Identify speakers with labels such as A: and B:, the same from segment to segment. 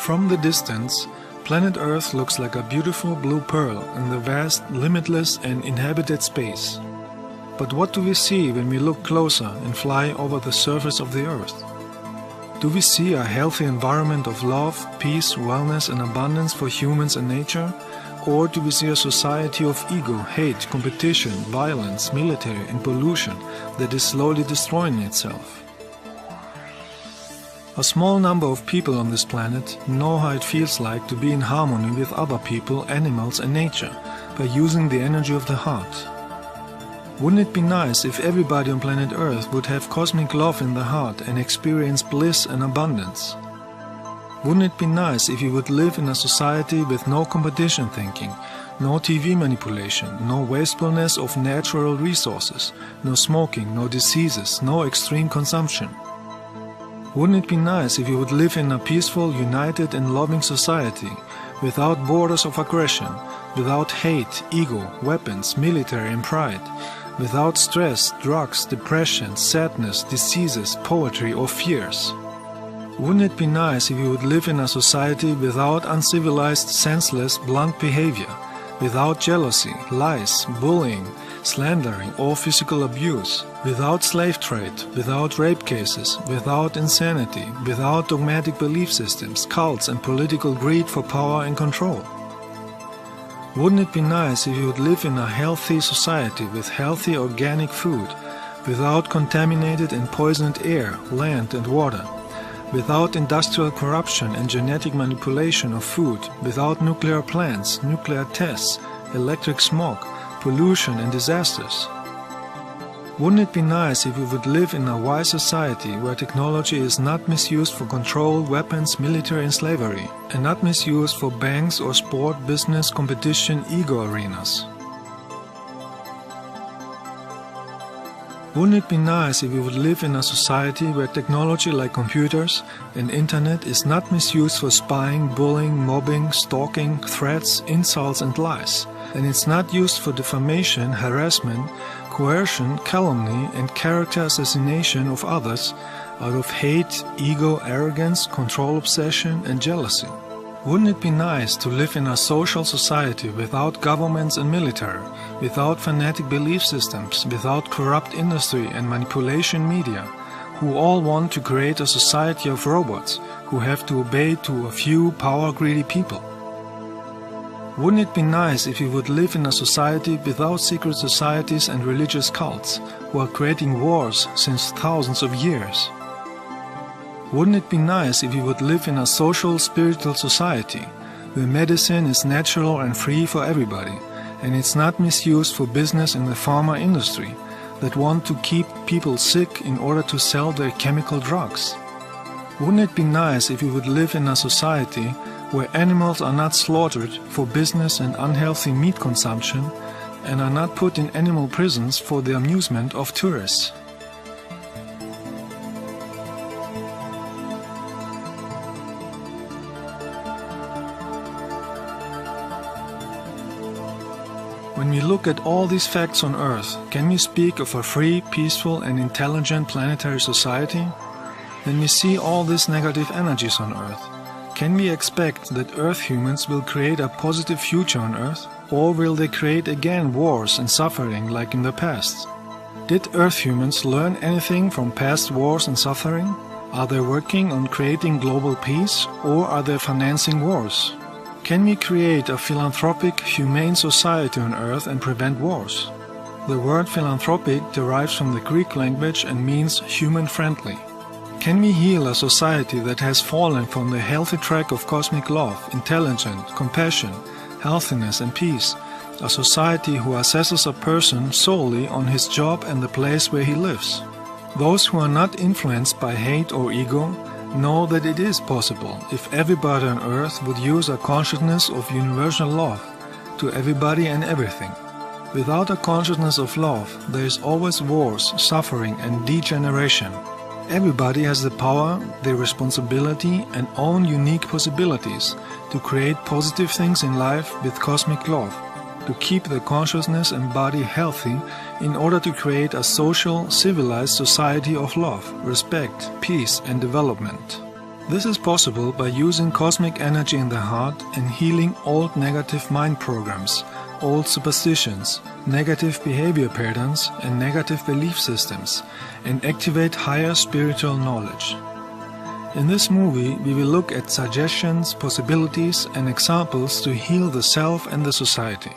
A: From the distance, planet Earth looks like a beautiful blue pearl in the vast, limitless and inhabited space. But what do we see when we look closer and fly over the surface of the Earth? Do we see a healthy environment of love, peace, wellness and abundance for humans and nature? Or do we see a society of ego, hate, competition, violence, military and pollution that is slowly destroying itself? A small number of people on this planet know how it feels like to be in harmony with other people, animals and nature by using the energy of the heart. Wouldn't it be nice if everybody on planet Earth would have cosmic love in the heart and experience bliss and abundance? Wouldn't it be nice if we would live in a society with no competition thinking, no TV manipulation, no wastefulness of natural resources, no smoking, no diseases, no extreme consumption? Wouldn't it be nice if we would live in a peaceful, united and loving society, without borders of aggression, without hate, ego, weapons, military and pride, without stress, drugs, depression, sadness, diseases, poverty or fears? Wouldn't it be nice if we would live in a society without uncivilized, senseless, blunt behavior, without jealousy, lies, bullying, slandering or physical abuse, without slave trade, without rape cases, without insanity, without dogmatic belief systems, cults and political greed for power and control? Wouldn't it be nice if you would live in a healthy society with healthy organic food, without contaminated and poisoned air, land and water, without industrial corruption and genetic manipulation of food, without nuclear plants, nuclear tests, electric smoke, pollution and disasters? Wouldn't it be nice if we would live in a wise society where technology is not misused for control, weapons, military and slavery, and not misused for banks or sport, business, competition, ego arenas? Wouldn't it be nice if we would live in a society where technology like computers and internet is not misused for spying, bullying, mobbing, stalking, threats, insults and lies, and it's not used for defamation, harassment, coercion, calumny and character assassination of others out of hate, ego, arrogance, control obsession and jealousy? Wouldn't it be nice to live in a social society without governments and military, without fanatic belief systems, without corrupt industry and manipulation media, who all want to create a society of robots who have to obey to a few power-greedy people? Wouldn't it be nice if we would live in a society without secret societies and religious cults who are creating wars since thousands of years? Wouldn't it be nice if we would live in a social, spiritual society where medicine is natural and free for everybody, and it's not misused for business in the pharma industry that want to keep people sick in order to sell their chemical drugs? Wouldn't it be nice if we would live in a society where animals are not slaughtered for business and unhealthy meat consumption and are not put in animal prisons for the amusement of tourists? When we look at all these facts on Earth, can we speak of a free, peaceful and intelligent planetary society? When we see all these negative energies on Earth, can we expect that Earth humans will create a positive future on Earth? Or will they create again wars and suffering like in the past? Did Earth humans learn anything from past wars and suffering? Are they working on creating global peace, or are they financing wars? Can we create a philanthropic, humane society on Earth and prevent wars? The word philanthropic derives from the Greek language and means human-friendly. Can we heal a society that has fallen from the healthy track of cosmic love, intelligence, compassion, healthiness and peace, a society who assesses a person solely on his job and the place where he lives. Those who are not influenced by hate or ego know that it is possible if everybody on earth would use a consciousness of universal love to everybody and everything. Without a consciousness of love, there is always wars, suffering and degeneration. Everybody has the power, the responsibility and own unique possibilities to create positive things in life with cosmic love, to keep the consciousness and body healthy in order to create a social, civilized society of love, respect, peace and development. This is possible by using cosmic energy in the heart and healing old negative mind programs, old superstitions, negative behavior patterns and negative belief systems, and activate higher spiritual knowledge. In this movie, we will look at suggestions, possibilities and examples to heal the self and the society.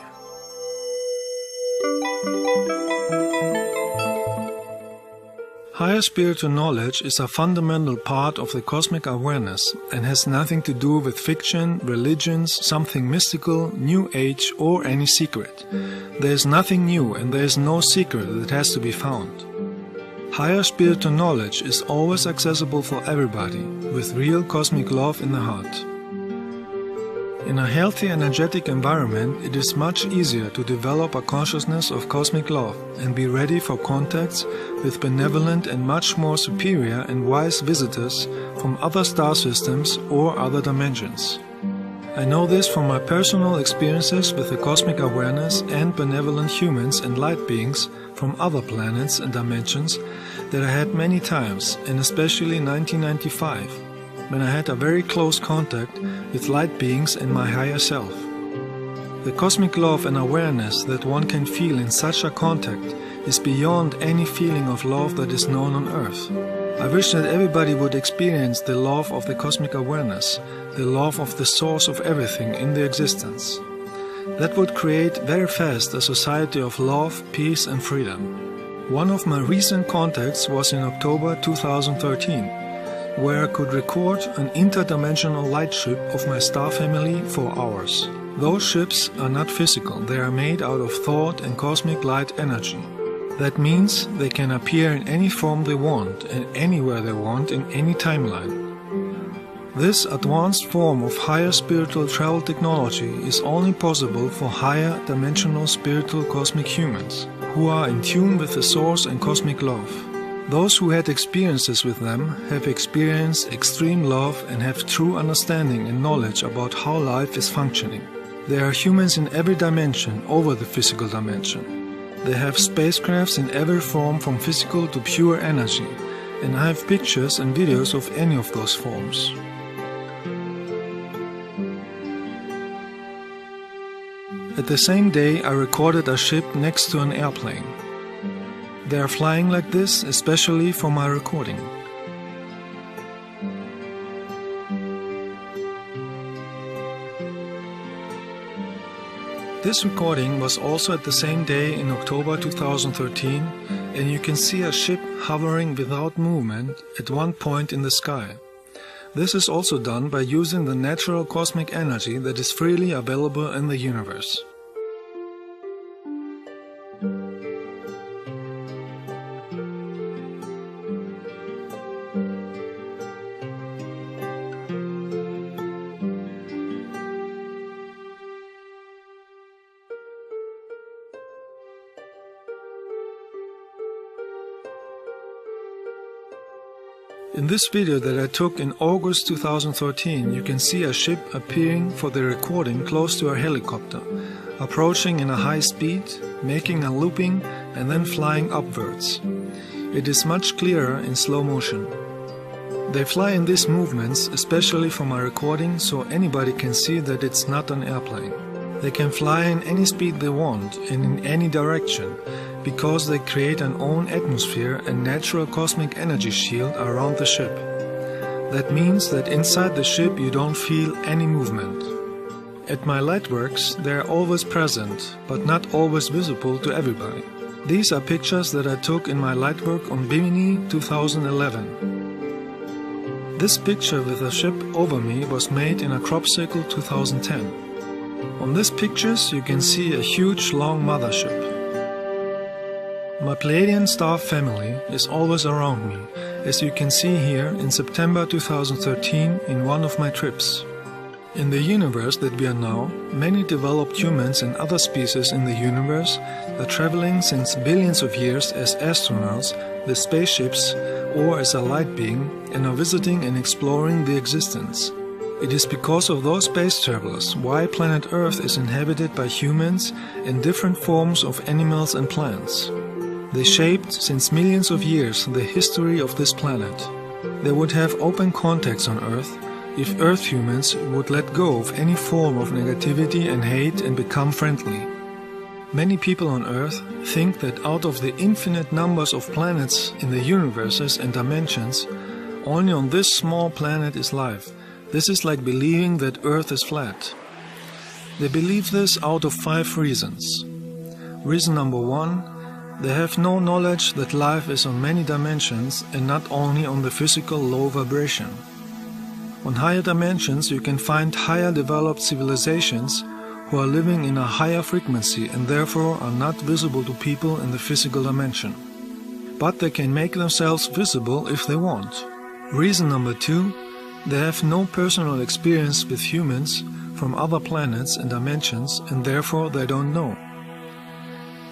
A: Higher spiritual knowledge is a fundamental part of the cosmic awareness and has nothing to do with fiction, religions, something mystical, new age or any secret. There is nothing new and there is no secret that has to be found. Higher spiritual knowledge is always accessible for everybody, with real cosmic love in the heart. In a healthy energetic environment, it is much easier to develop a consciousness of cosmic love and be ready for contacts with benevolent and much more superior and wise visitors from other star systems or other dimensions. I know this from my personal experiences with the cosmic awareness and benevolent humans and light beings from other planets and dimensions that I had many times, and especially in 1995, when I had a very close contact with light beings and my higher self. The cosmic love and awareness that one can feel in such a contact is beyond any feeling of love that is known on earth. I wish that everybody would experience the love of the cosmic awareness, the love of the source of everything in the existence. That would create very fast a society of love, peace and freedom. One of my recent contacts was in October 2013, where I could record an interdimensional light ship of my star family for hours. Those ships are not physical, they are made out of thought and cosmic light energy. That means they can appear in any form they want and anywhere they want in any timeline. This advanced form of higher spiritual travel technology is only possible for higher dimensional spiritual cosmic humans who are in tune with the source and cosmic love. Those who had experiences with them have experienced extreme love and have true understanding and knowledge about how life is functioning. There are humans in every dimension over the physical dimension. They have spacecrafts in every form from physical to pure energy, and I have pictures and videos of any of those forms. At the same day, I recorded a ship next to an airplane. They are flying like this, especially for my recording. This recording was also at the same day in October 2013, and you can see a ship hovering without movement at one point in the sky. This is also done by using the natural cosmic energy that is freely available in the universe. In this video that I took in August 2013, you can see a ship appearing for the recording close to a helicopter, approaching in a high speed, making a looping and then flying upwards. It is much clearer in slow motion. They fly in these movements, especially for my recording, so anybody can see that it's not an airplane. They can fly in any speed they want and in any direction, because they create an own atmosphere and natural cosmic energy shield around the ship. That means that inside the ship you don't feel any movement. At my lightworks they are always present, but not always visible to everybody. These are pictures that I took in my lightwork on Bimini 2011. This picture with a ship over me was made in a crop circle 2010. On these pictures you can see a huge long mothership. My Pleiadian star family is always around me, as you can see here in September 2013 in one of my trips. In the universe that we are now, many developed humans and other species in the universe are traveling since billions of years as astronauts, with spaceships, or as a light being, and are visiting and exploring the existence. It is because of those space travelers why planet Earth is inhabited by humans and different forms of animals and plants. They shaped, since millions of years, the history of this planet. They would have open contacts on Earth if Earth humans would let go of any form of negativity and hate and become friendly. Many people on Earth think that out of the infinite numbers of planets in the universes and dimensions, only on this small planet is life. This is like believing that Earth is flat. They believe this out of 5 reasons. Reason number 1, they have no knowledge that life is on many dimensions and not only on the physical low vibration. On higher dimensions you can find higher developed civilizations who are living in a higher frequency and therefore are not visible to people in the physical dimension. But they can make themselves visible if they want. Reason number 2, they have no personal experience with humans from other planets and dimensions and therefore they don't know.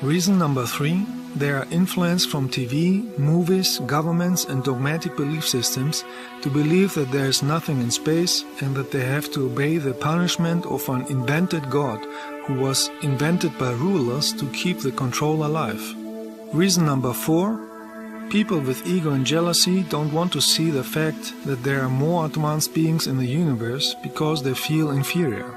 A: Reason number 3, they are influenced from TV, movies, governments and dogmatic belief systems to believe that there is nothing in space and that they have to obey the punishment of an invented God who was invented by rulers to keep the control alive. Reason number 4, people with ego and jealousy don't want to see the fact that there are more advanced beings in the universe because they feel inferior.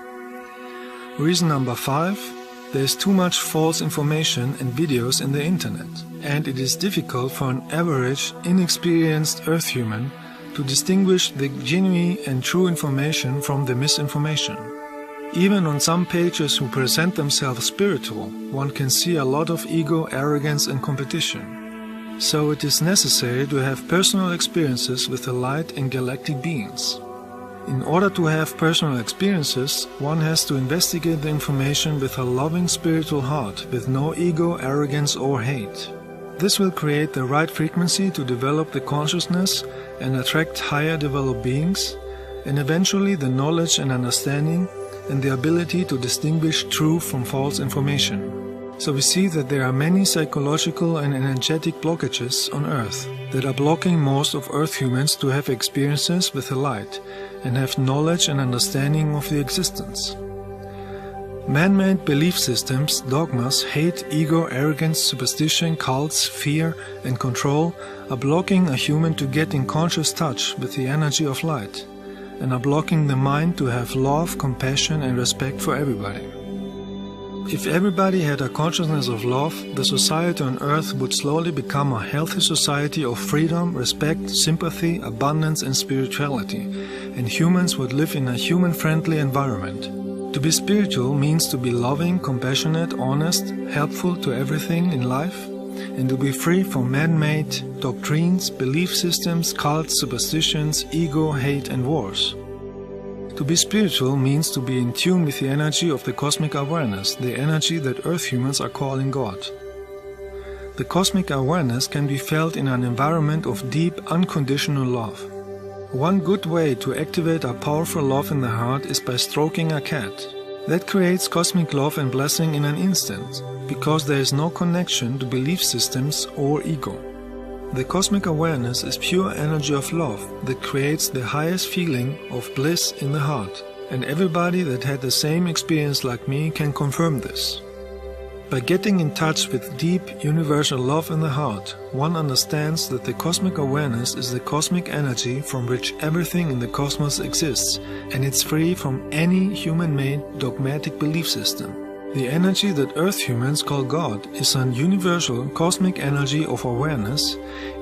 A: Reason number 5, there is too much false information and videos in the internet, and it is difficult for an average, inexperienced Earth human to distinguish the genuine and true information from the misinformation. Even on some pages who present themselves spiritual, one can see a lot of ego, arrogance and competition. So it is necessary to have personal experiences with the light and galactic beings. In order to have personal experiences, one has to investigate the information with a loving spiritual heart, with no ego, arrogance or hate. This will create the right frequency to develop the consciousness and attract higher developed beings, and eventually the knowledge and understanding and the ability to distinguish true from false information. So we see that there are many psychological and energetic blockages on Earth that are blocking most of Earth humans to have experiences with the light and have knowledge and understanding of the existence. Man-made belief systems, dogmas, hate, ego, arrogance, superstition, cults, fear and control are blocking a human to get in conscious touch with the energy of light and are blocking the mind to have love, compassion and respect for everybody. If everybody had a consciousness of love, the society on Earth would slowly become a healthy society of freedom, respect, sympathy, abundance and spirituality, and humans would live in a human-friendly environment. To be spiritual means to be loving, compassionate, honest, helpful to everything in life, and to be free from man-made doctrines, belief systems, cults, superstitions, ego, hate and wars. To be spiritual means to be in tune with the energy of the cosmic awareness, the energy that Earth humans are calling God. The cosmic awareness can be felt in an environment of deep, unconditional love. One good way to activate a powerful love in the heart is by stroking a cat. That creates cosmic love and blessing in an instant, because there is no connection to belief systems or ego. The cosmic awareness is pure energy of love that creates the highest feeling of bliss in the heart, and everybody that had the same experience like me can confirm this. By getting in touch with deep universal love in the heart, one understands that the cosmic awareness is the cosmic energy from which everything in the cosmos exists, and it's free from any human-made dogmatic belief system. The energy that Earth humans call God is an universal cosmic energy of awareness.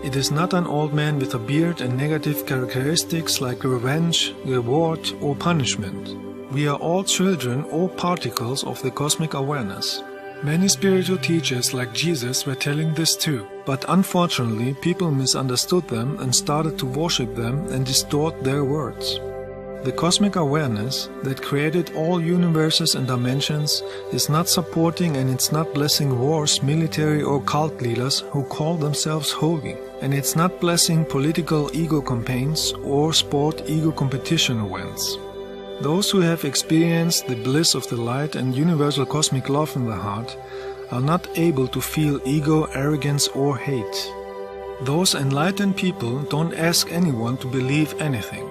A: It is not an old man with a beard and negative characteristics like revenge, reward or punishment. We are all children or particles of the cosmic awareness. Many spiritual teachers like Jesus were telling this too, but unfortunately people misunderstood them and started to worship them and distort their words. The cosmic awareness that created all universes and dimensions is not supporting and it's not blessing wars, military or cult leaders who call themselves holy. And it's not blessing political ego campaigns or sport ego competition events. Those who have experienced the bliss of the light and universal cosmic love in the heart are not able to feel ego, arrogance or hate. Those enlightened people don't ask anyone to believe anything.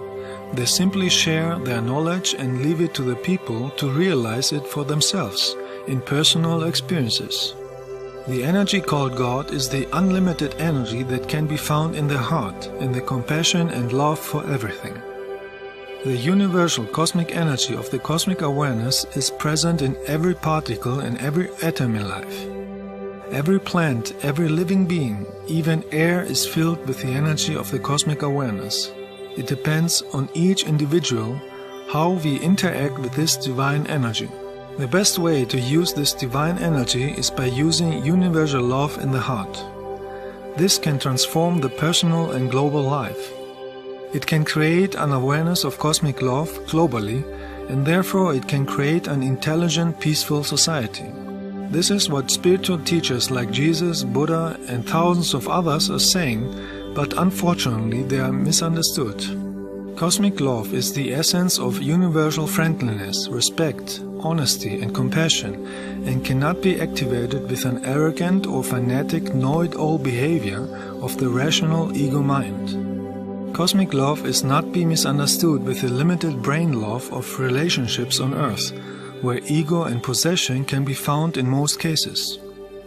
A: They simply share their knowledge and leave it to the people to realize it for themselves in personal experiences. The energy called God is the unlimited energy that can be found in the heart, in the compassion and love for everything. The universal cosmic energy of the cosmic awareness is present in every particle and every atom in life. Every plant, every living being, even air is filled with the energy of the cosmic awareness. It depends on each individual how we interact with this divine energy. The best way to use this divine energy is by using universal love in the heart. This can transform the personal and global life. It can create an awareness of cosmic love globally, and therefore it can create an intelligent, peaceful society. This is what spiritual teachers like Jesus, Buddha, and thousands of others are saying, but unfortunately they are misunderstood. Cosmic love is the essence of universal friendliness, respect, honesty and compassion, and cannot be activated with an arrogant or fanatic know-it-all behavior of the rational ego mind. Cosmic love is not be misunderstood with the limited brain love of relationships on earth, where ego and possession can be found in most cases.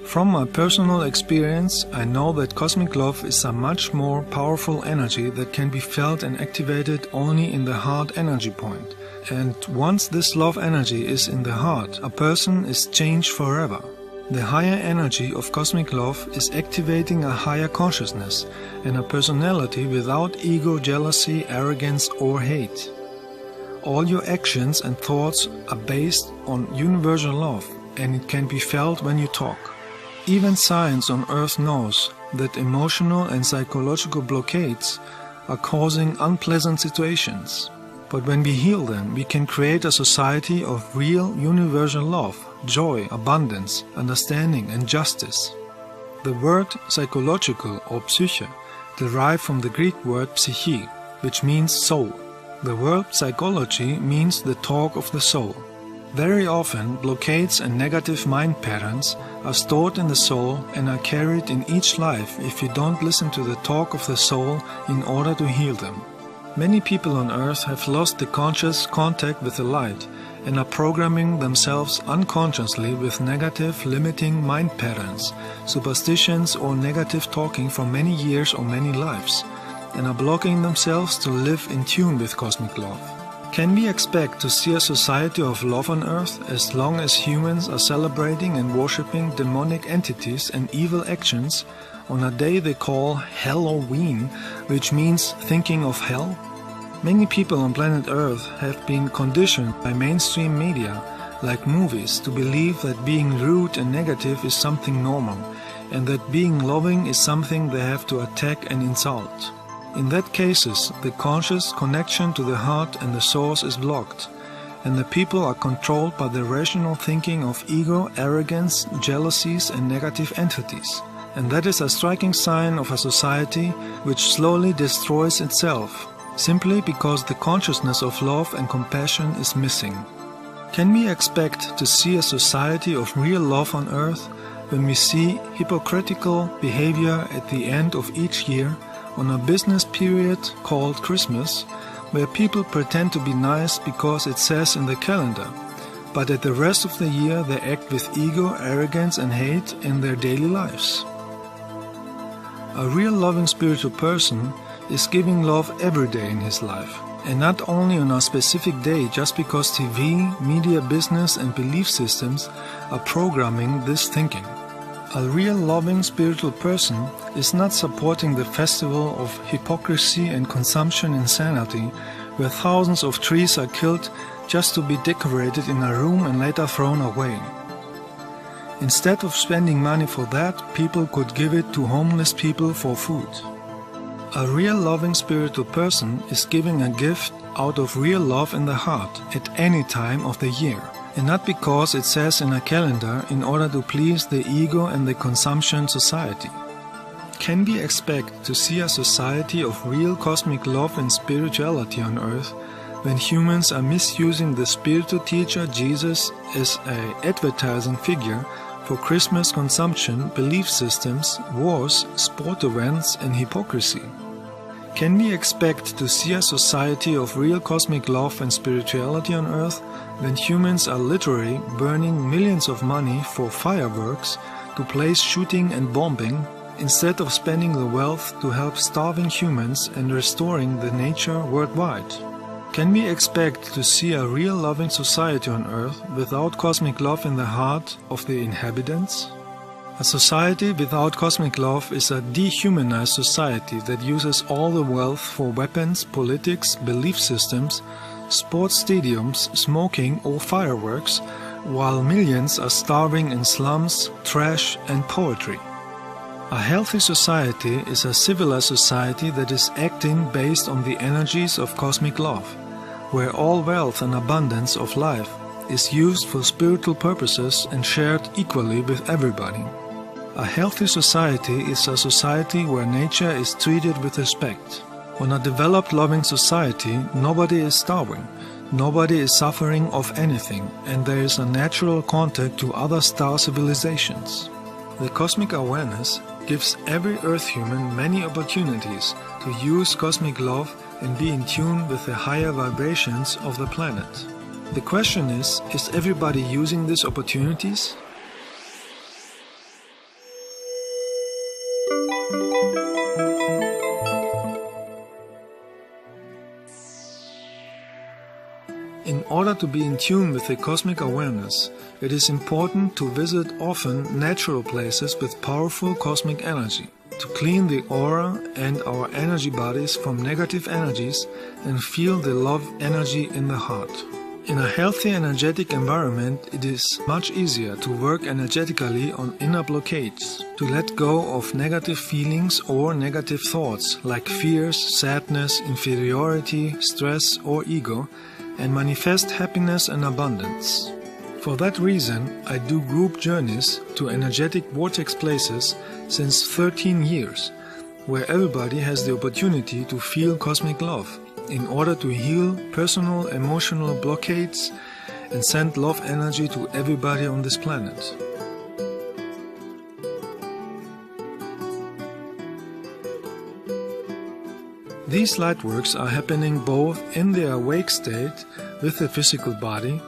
A: From my personal experience, I know that cosmic love is a much more powerful energy that can be felt and activated only in the heart energy point. And once this love energy is in the heart, a person is changed forever. The higher energy of cosmic love is activating a higher consciousness and a personality without ego, jealousy, arrogance or hate. All your actions and thoughts are based on universal love, and it can be felt when you talk. Even science on earth knows that emotional and psychological blockades are causing unpleasant situations. But when we heal them, we can create a society of real universal love, joy, abundance, understanding and justice. The word psychological or psyche derived from the Greek word psyche, which means soul. The word psychology means the talk of the soul. Very often, blockades and negative mind patterns are stored in the soul and are carried in each life if you don't listen to the talk of the soul in order to heal them. Many people on earth have lost the conscious contact with the light and are programming themselves unconsciously with negative, limiting mind patterns, superstitions or negative talking for many years or many lives, and are blocking themselves to live in tune with cosmic love. Can we expect to see a society of love on earth as long as humans are celebrating and worshipping demonic entities and evil actions on a day they call Halloween, which means thinking of hell? Many people on planet Earth have been conditioned by mainstream media, like movies, to believe that being rude and negative is something normal, and that being loving is something they have to attack and insult. In that cases, the conscious connection to the heart and the source is blocked, and the people are controlled by the rational thinking of ego, arrogance, jealousies and negative entities. And that is a striking sign of a society which slowly destroys itself, simply because the consciousness of love and compassion is missing. Can we expect to see a society of real love on earth when we see hypocritical behavior at the end of each year on a business period called Christmas, where people pretend to be nice because it says in the calendar, but at the rest of the year they act with ego, arrogance and hate in their daily lives? A real loving spiritual person is giving love every day in his life, and not only on a specific day just because TV, media, business and belief systems are programming this thinking. A real loving spiritual person is not supporting the festival of hypocrisy and consumption insanity, where thousands of trees are killed just to be decorated in a room and later thrown away. Instead of spending money for that, people could give it to homeless people for food. A real loving spiritual person is giving a gift out of real love in the heart at any time of the year, and not because it says in a calendar in order to please the ego and the consumption society. Can we expect to see a society of real cosmic love and spirituality on earth when humans are misusing the spiritual teacher Jesus as an advertising figure for Christmas consumption, belief systems, wars, sport events and hypocrisy? Can we expect to see a society of real cosmic love and spirituality on earth when humans are literally burning millions of money for fireworks to place shooting and bombing instead of spending the wealth to help starving humans and restoring the nature worldwide? Can we expect to see a real loving society on earth without cosmic love in the heart of the inhabitants? A society without cosmic love is a dehumanized society that uses all the wealth for weapons, politics, belief systems, sports stadiums, smoking or fireworks, while millions are starving in slums, trash and poetry. A healthy society is a civilized society that is acting based on the energies of cosmic love, where all wealth and abundance of life is used for spiritual purposes and shared equally with everybody. A healthy society is a society where nature is treated with respect. On a developed loving society, nobody is starving, nobody is suffering of anything, and there is a natural contact to other star civilizations. The cosmic awareness gives every earth human many opportunities to use cosmic love and be in tune with the higher vibrations of the planet. The question is everybody using these opportunities? In order to be in tune with the cosmic awareness, it is important to visit often natural places with powerful cosmic energy, to clean the aura and our energy bodies from negative energies and feel the love energy in the heart. In a healthy energetic environment, it is much easier to work energetically on inner blockades, to let go of negative feelings or negative thoughts like fears, sadness, inferiority, stress or ego, and manifest happiness and abundance. For that reason, I do group journeys to energetic vortex places since 13 years, where everybody has the opportunity to feel cosmic love in order to heal personal emotional blockades and send love energy to everybody on this planet. These lightworks are happening both in the awake state with the physical body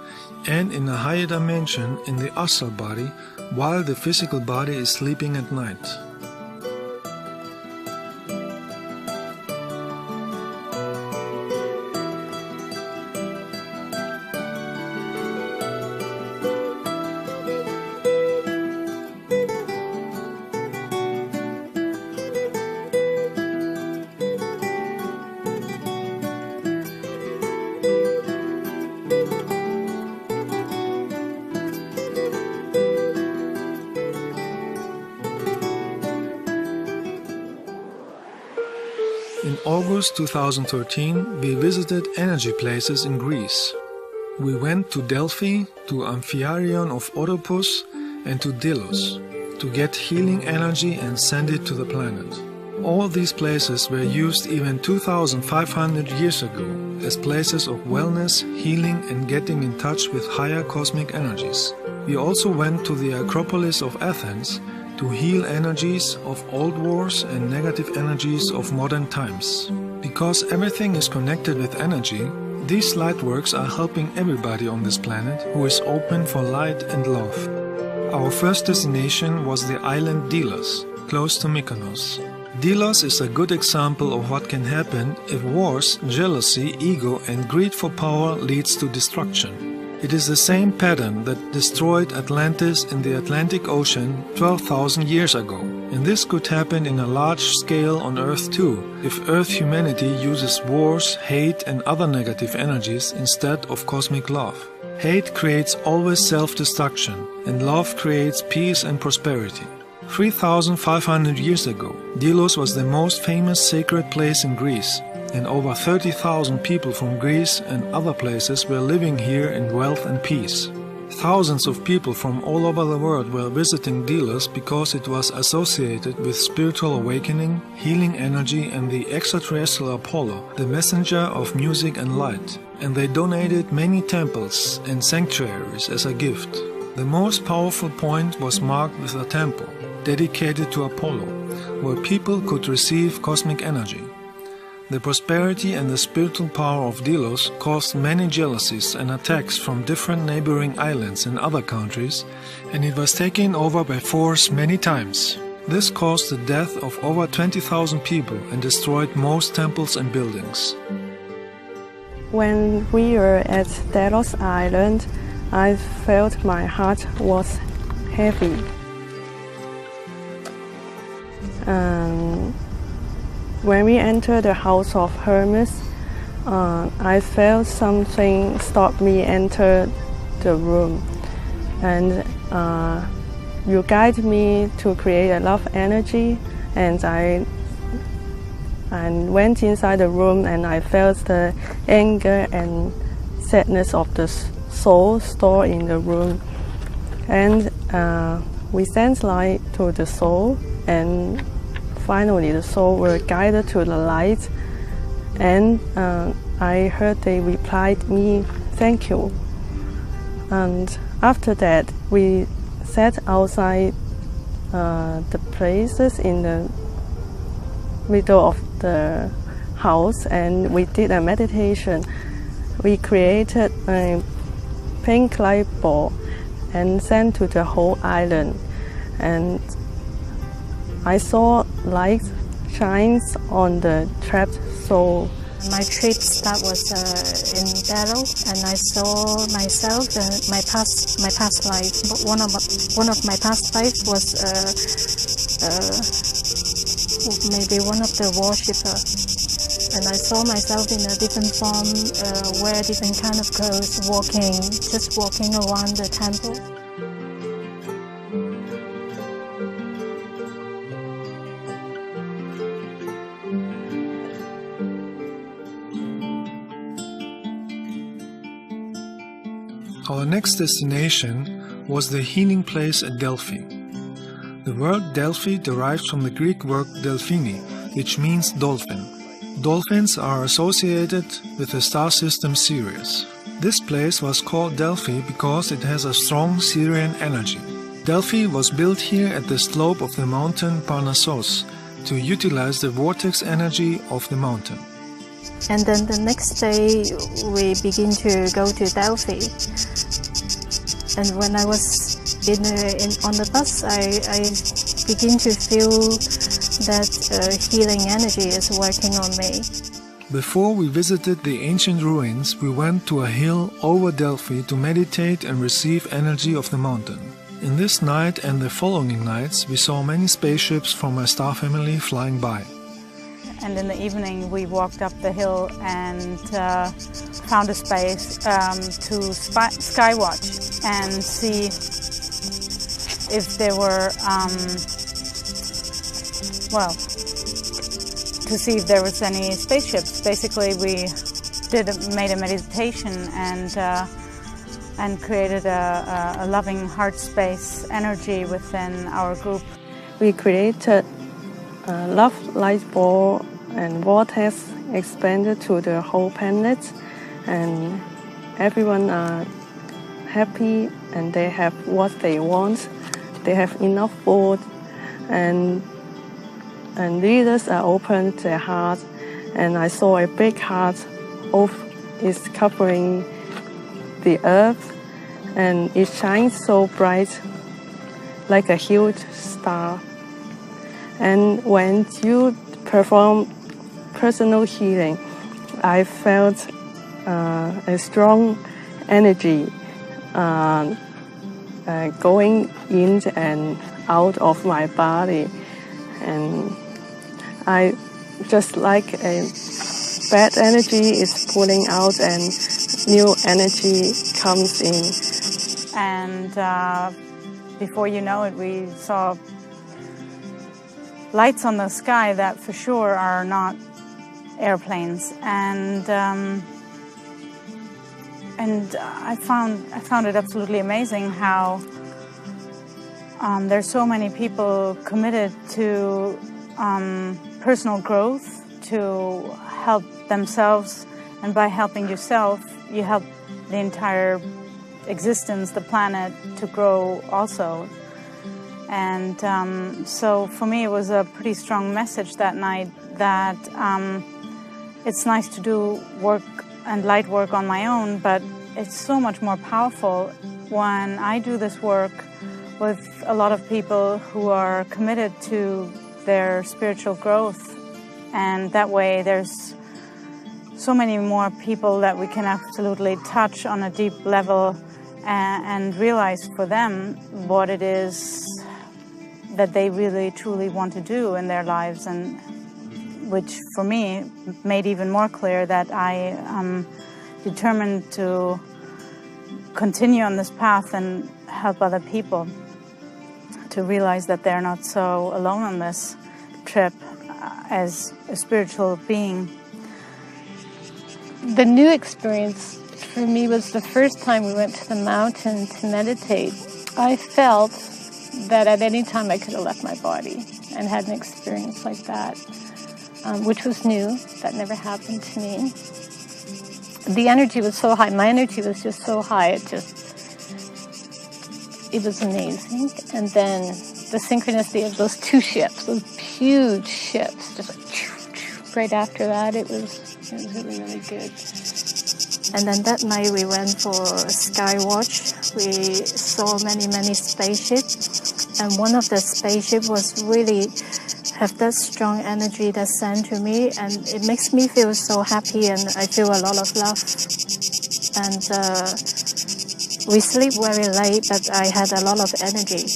A: and in a higher dimension in the astral body while the physical body is sleeping at night. In August 2013, we visited energy places in Greece. We went to Delphi, to Amphitryon of Oedipus, and to Delos to get healing energy and send it to the planet. All these places were used even 2,500 years ago as places of wellness, healing and getting in touch with higher cosmic energies. We also went to the Acropolis of Athens to heal energies of old wars and negative energies of modern times. Because everything is connected with energy, these lightworks are helping everybody on this planet who is open for light and love. Our first destination was the island Delos, close to Mykonos. Delos is a good example of what can happen if wars, jealousy, ego and greed for power leads to destruction. It is the same pattern that destroyed Atlantis in the Atlantic Ocean 12,000 years ago. And this could happen in a large scale on Earth too, if Earth humanity uses wars, hate and other negative energies instead of cosmic love. Hate creates always self-destruction, and love creates peace and prosperity. 3,500 years ago, Delos was the most famous sacred place in Greece, and over 30,000 people from Greece and other places were living here in wealth and peace. Thousands of people from all over the world were visiting Delos because it was associated with spiritual awakening, healing energy, and the extraterrestrial Apollo, the messenger of music and light. And they donated many temples and sanctuaries as a gift. The most powerful point was marked with a temple dedicated to Apollo, where people could receive cosmic energy. The prosperity and the spiritual power of Delos caused many jealousies and attacks from different neighboring islands and other countries, and it was taken over by force many times. This caused the death of over 20,000 people and destroyed most temples and buildings.
B: When we were at Delos Island, I felt my heart was heavy. When we entered the house of Hermes, I felt something stop me enter the room, and you guide me to create a love energy, and I went inside the room, and I felt the anger and sadness of the soul stored in the room, and we sent light to the soul, and finally the soul were guided to the light, and I heard they replied me, "Thank you." And after that we sat outside the places in the middle of the house, and we did a meditation. We created a pink light ball and sent to the whole island, and I saw light shines on the trapped soul.
C: My trip start was in Delos, and I saw myself my past life. One of my past life was maybe one of the worshipper, and I saw myself in a different form, wear different kind of clothes, just walking around the temple.
A: Our next destination was the healing place at Delphi. The word Delphi derives from the Greek word delphini, which means dolphin. Dolphins are associated with the star system Sirius. This place was called Delphi because it has a strong Sirian energy. Delphi was built here at the slope of the mountain Parnassos to utilize the vortex energy of the mountain.
C: And then the next day we begin to go to Delphi. And when I was on the bus, I begin to feel that healing energy is working on me.
A: Before we visited the ancient ruins, we went to a hill over Delphi to meditate and receive energy of the mountain. In this night and the following nights, we saw many spaceships from my star family flying by.
D: And in the evening we walked up the hill and found a space to skywatch and see if there were, to see if there was any spaceships. Basically we made a meditation and created a loving heart space energy within our group.
B: We created a love light ball and vortex expanded to the whole planet, and everyone are happy and they have what they want. They have enough food, and leaders are open their heart, and I saw a big heart is covering the earth, and it shines so bright like a huge star. And when you perform personal healing, I felt a strong energy going in and out of my body, and I just like a bad energy is pulling out and new energy comes in.
D: And before you know it, we saw lights on the sky that for sure are not airplanes, and I found it absolutely amazing how there's so many people committed to personal growth, to help themselves, and by helping yourself, you help the entire existence, the planet, to grow also. And so for me, it was a pretty strong message that night that it's nice to do work and light work on my own, but it's so much more powerful when I do this work with a lot of people who are committed to their spiritual growth. And that way there's so many more people that we can absolutely touch on a deep level and realize for them what it is that they really truly want to do in their lives, and which for me made even more clear that I am determined to continue on this path and help other people to realize that they're not so alone on this trip as a spiritual being.
E: The new experience for me was the first time we went to the mountain to meditate. I felt that at any time I could have left my body and had an experience like that, which was new. That never happened to me. The energy was so high. My energy was just so high. It was amazing. And then the synchronicity of those two ships, those huge ships, just like right after that, it was really, really good.
C: And then that night we went for a sky watch. We saw many spaceships, and one of the spaceships was really have that strong energy that sent to me, and it makes me feel so happy, and I feel a lot of love. And we sleep very late, but I had a lot of energy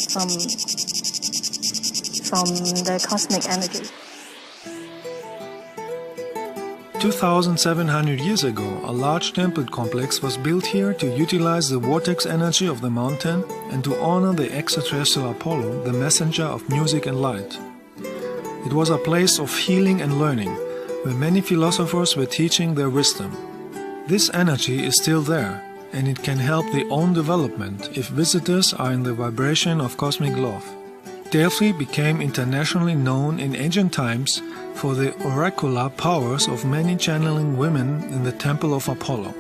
C: from the cosmic energy.
A: 2,700 years ago, a large temple complex was built here to utilize the vortex energy of the mountain and to honor the extraterrestrial Apollo, the messenger of music and light. It was a place of healing and learning, where many philosophers were teaching their wisdom. This energy is still there, and it can help the own development if visitors are in the vibration of cosmic love. Delphi became internationally known in ancient times for the oracular powers of many channeling women in the temple of Apollo.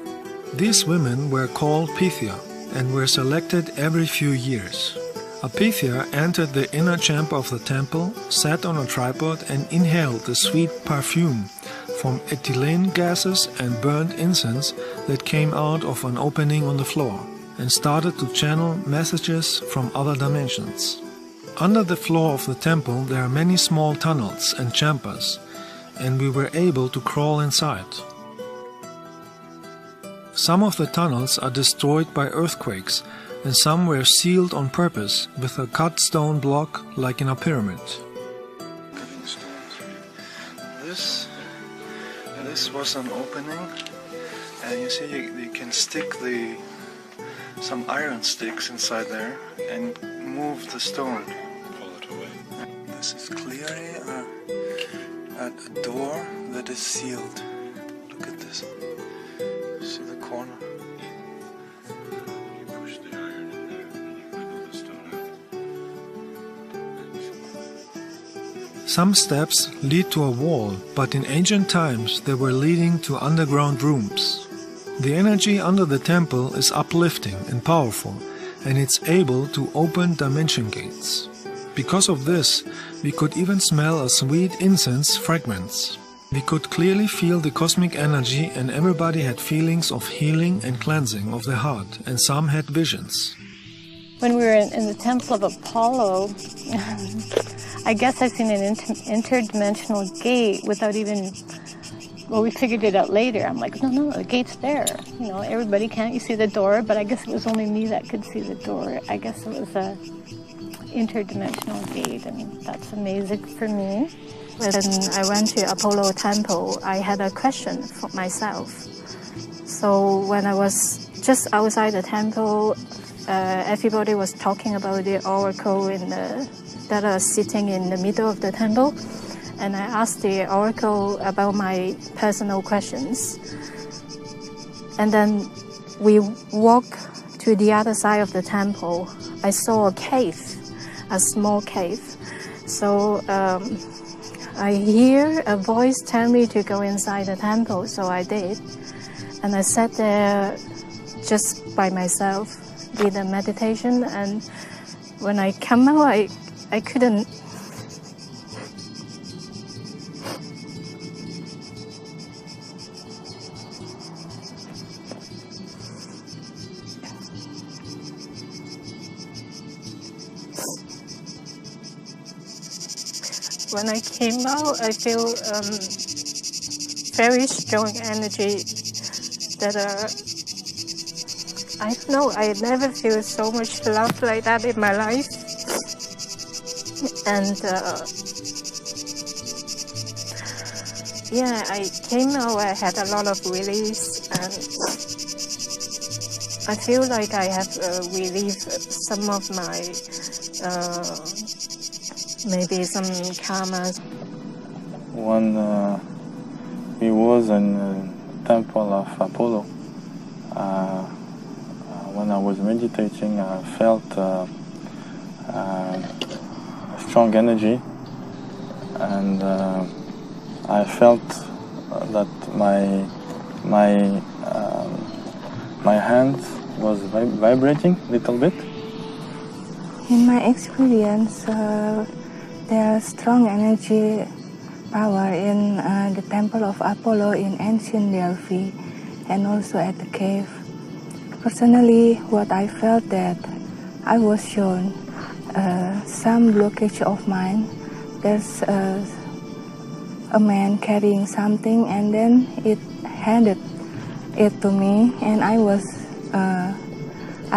A: These women were called Pythia and were selected every few years. A Pythia entered the inner chamber of the temple, sat on a tripod and inhaled the sweet perfume from ethylene gases and burned incense that came out of an opening on the floor, and started to channel messages from other dimensions. Under the floor of the temple there are many small tunnels and chambers, and we were able to crawl inside. Some of the tunnels are destroyed by earthquakes, and some were sealed on purpose with a cut stone block like in a pyramid. This was an opening, and you see you can stick some iron sticks inside there and move the stone.
F: Pull it away.
A: This is clearly a door that is sealed. Look at this. See the corner?
F: You push the iron in there and you wiggle the stone out.
A: Some steps lead to a wall, but in ancient times they were leading to underground rooms. The energy under the temple is uplifting and powerful, and it's able to open dimension gates. Because of this, we could even smell a sweet incense fragrance. We could clearly feel the cosmic energy, and everybody had feelings of healing and cleansing of the heart, and some had visions.
E: When we were in the temple of Apollo, I guess I've seen an interdimensional gate without even... Well, we figured it out later. I'm like, no, the gate's there. You know, everybody can't. You see the door, but I guess it was only me that could see the door. I guess it was a interdimensional gate, and that's amazing for me.
C: When I went to Apollo temple, I had a question for myself. So when I was just outside the temple, everybody was talking about the oracle that are sitting in the middle of the temple. And I asked the oracle about my personal questions. And then we walked to the other side of the temple. I saw a cave, a small cave. So I hear a voice tell me to go inside the temple, so I did. And I sat there just by myself, did a meditation, and when I come out, I couldn't. When I came out, I feel very strong energy that I don't know, I never feel so much love like that in my life. And yeah, I came out, I had a lot of release, and I feel like I have relieved some of my maybe some karmas.
G: When we was in the temple of Apollo, when I was meditating, I felt a strong energy, and I felt that my hands was vibrating a little bit.
H: In my experience, there's strong energy power in the temple of Apollo in ancient Delphi and also at the cave. Personally, what I felt that I was shown some blockage of mine. There's a man carrying something, and then it handed it to me, and I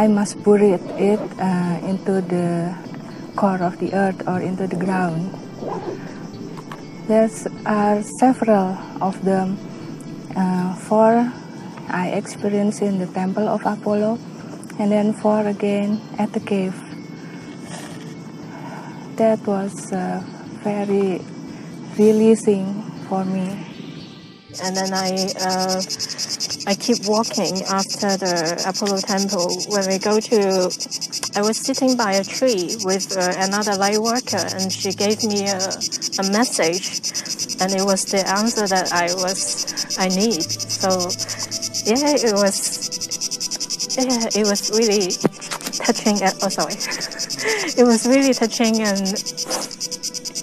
H: must bury it into the core of the earth or into the ground. There are several of them. 4 I experienced in the temple of Apollo, and then 4 again at the cave. That was very releasing for me.
C: And then I keep walking after the Apollo temple. When we go to, I was sitting by a tree with another light worker, and she gave me a message, and it was the answer that I need. So yeah, it was really touching. It was really touching, and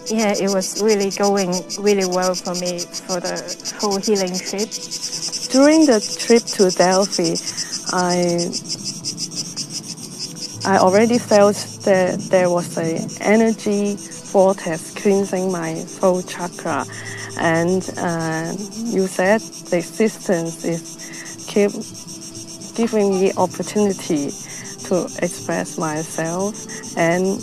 C: yeah, it was really going really well for me for the whole healing trip.
B: During the trip to Delphi, I already felt that there was an energy vortex cleansing my throat chakra, and you said the existence is keep giving me opportunity to express myself, and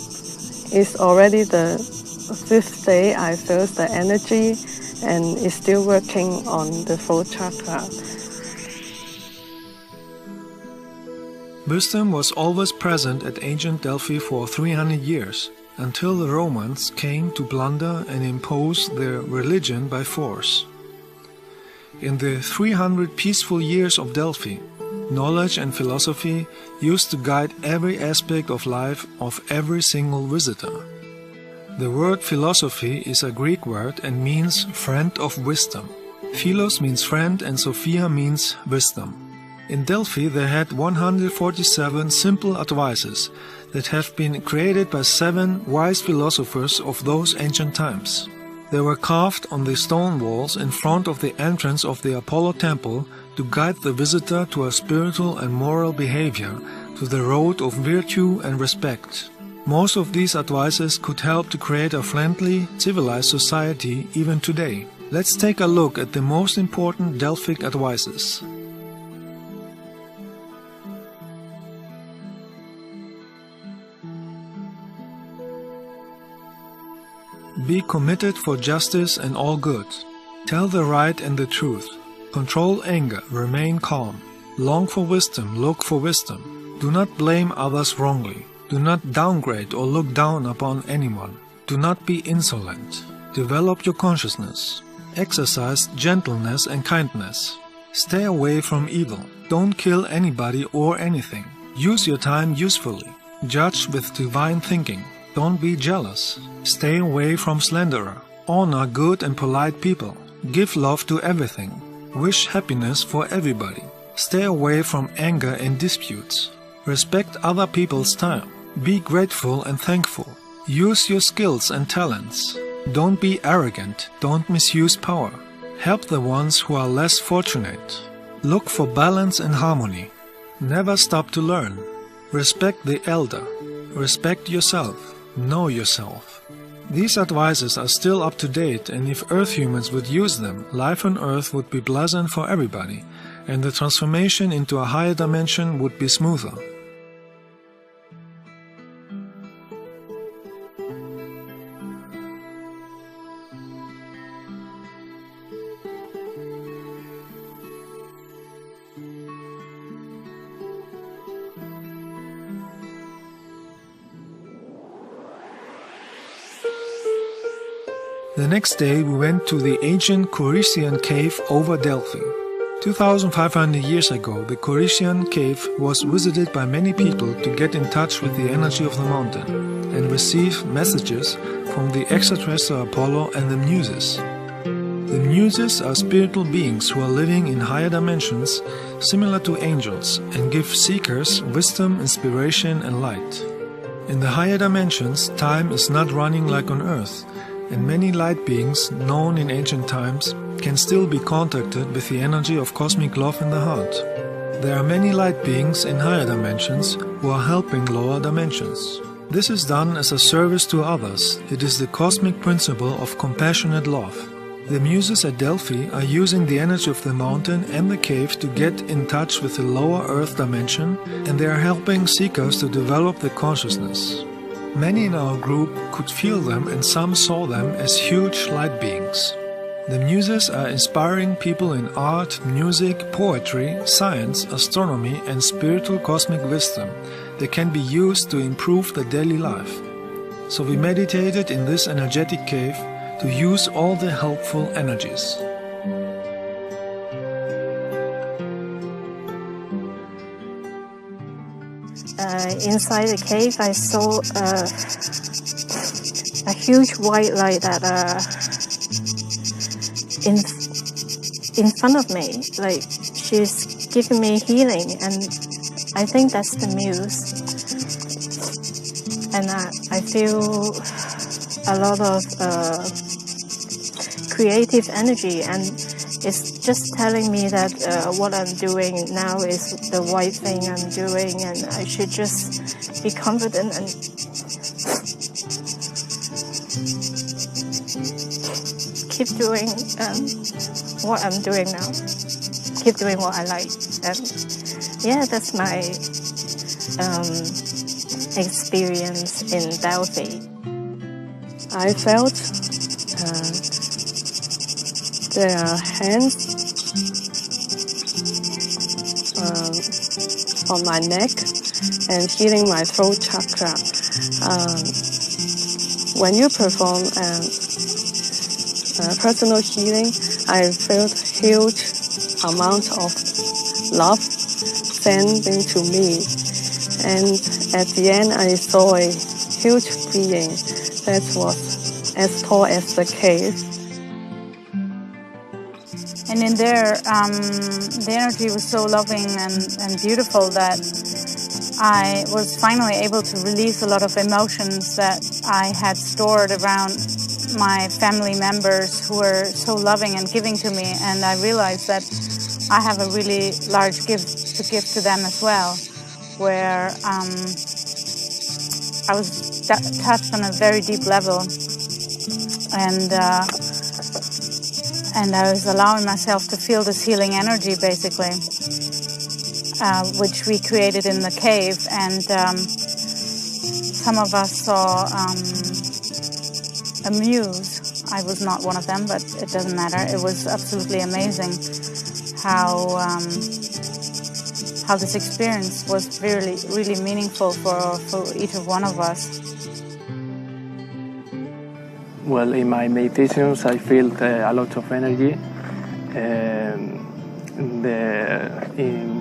B: it's already the 5th day I feel the energy, and it's still working on the throat chakra.
A: Wisdom was always present at ancient Delphi for 300 years, until the Romans came to plunder and impose their religion by force. In the 300 peaceful years of Delphi, knowledge and philosophy used to guide every aspect of life of every single visitor. The word philosophy is a Greek word and means friend of wisdom. Philos means friend and Sophia means wisdom. In Delphi they had 147 simple advices that have been created by 7 wise philosophers of those ancient times. They were carved on the stone walls in front of the entrance of the Apollo temple to guide the visitor to a spiritual and moral behavior, to the road of virtue and respect. Most of these advices could help to create a friendly, civilized society even today. Let's take a look at the most important Delphic advices. Be committed for justice and all good. Tell the right and the truth. Control anger, remain calm. Long for wisdom, look for wisdom. Do not blame others wrongly. Do not downgrade or look down upon anyone. Do not be insolent. Develop your consciousness. Exercise gentleness and kindness. Stay away from evil. Don't kill anybody or anything. Use your time usefully. Judge with divine thinking. Don't be jealous. Stay away from slanderer. Honor good and polite people. Give love to everything. Wish happiness for everybody. Stay away from anger and disputes. Respect other people's time. Be grateful and thankful. Use your skills and talents. Don't be arrogant. Don't misuse power. Help the ones who are less fortunate. Look for balance and harmony. Never stop to learn. Respect the elder. Respect yourself. Know yourself. These advices are still up to date, and if Earth humans would use them, life on Earth would be pleasant for everybody, and the transformation into a higher dimension would be smoother. The next day we went to the ancient Persian cave over Delphi. 2,500 years ago, the Persian cave was visited by many people to get in touch with the energy of the mountain and receive messages from the extraterrestrial Apollo and the Muses. The Muses are spiritual beings who are living in higher dimensions, similar to angels, and give seekers wisdom, inspiration, and light. In the higher dimensions, time is not running like on Earth, and many light beings, known in ancient times, can still be contacted with the energy of cosmic love in the heart. There are many light beings in higher dimensions who are helping lower dimensions. This is done as a service to others. It is the cosmic principle of compassionate love. The Muses at Delphi are using the energy of the mountain and the cave to get in touch with the lower Earth dimension, and they are helping seekers to develop the consciousness. Many in our group could feel them, and some saw them as huge light beings. The Muses are inspiring people in art, music, poetry, science, astronomy, and spiritual cosmic wisdom that can be used to improve the daily life. So we meditated in this energetic cave to use all the helpful energies.
C: Inside the cave, I saw a huge white light that in front of me, like she's giving me healing, and I think that's the Muse. And I feel a lot of creative energy, and it's just telling me that what I'm doing now is the right thing I'm doing, and I should just be confident and keep doing what I'm doing now. Keep doing what I like. And yeah, that's my experience in Delphi.
B: I felt their hands on my neck and healing my throat chakra. When you perform personal healing, I felt huge amount of love sending to me, and at the end I saw a huge being that was as tall as the cave.
D: And in there, the energy was so loving and beautiful that I was finally able to release a lot of emotions that I had stored around my family members who were so loving and giving to me. And I realized that I have a really large gift to give to them as well, where I was touched on a very deep level, and I was allowing myself to feel this healing energy, basically, which we created in the cave. And some of us saw a muse. I was not one of them, but it doesn't matter. It was absolutely amazing how how this experience was really meaningful for each of one of us.
G: Well, in my meditations, I felt a lot of energy.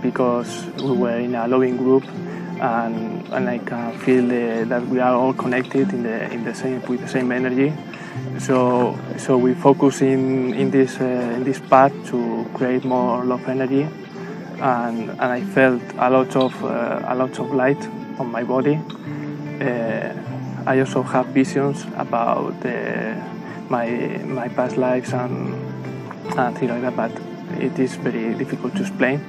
G: Because we were in a loving group, and I can feel that we are all connected with the same energy. So we focus in this path to create more love energy, and I felt a lot of light on my body. I also have visions about my past lives and things like that, but it is very difficult to explain.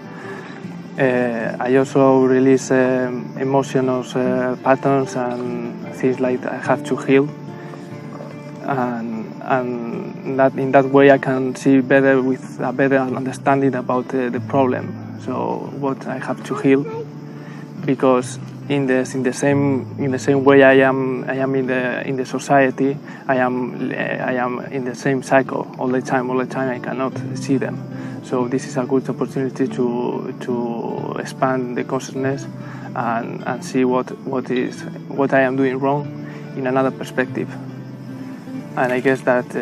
G: I also release emotional patterns and things like I have to heal, and that in that way I can see better with a better understanding about the problem. So what I have to heal, because in the same way I am in the society, I am in the same cycle all the time. I cannot see them. So this is a good opportunity to expand the consciousness and see what I am doing wrong in another perspective. And I guess that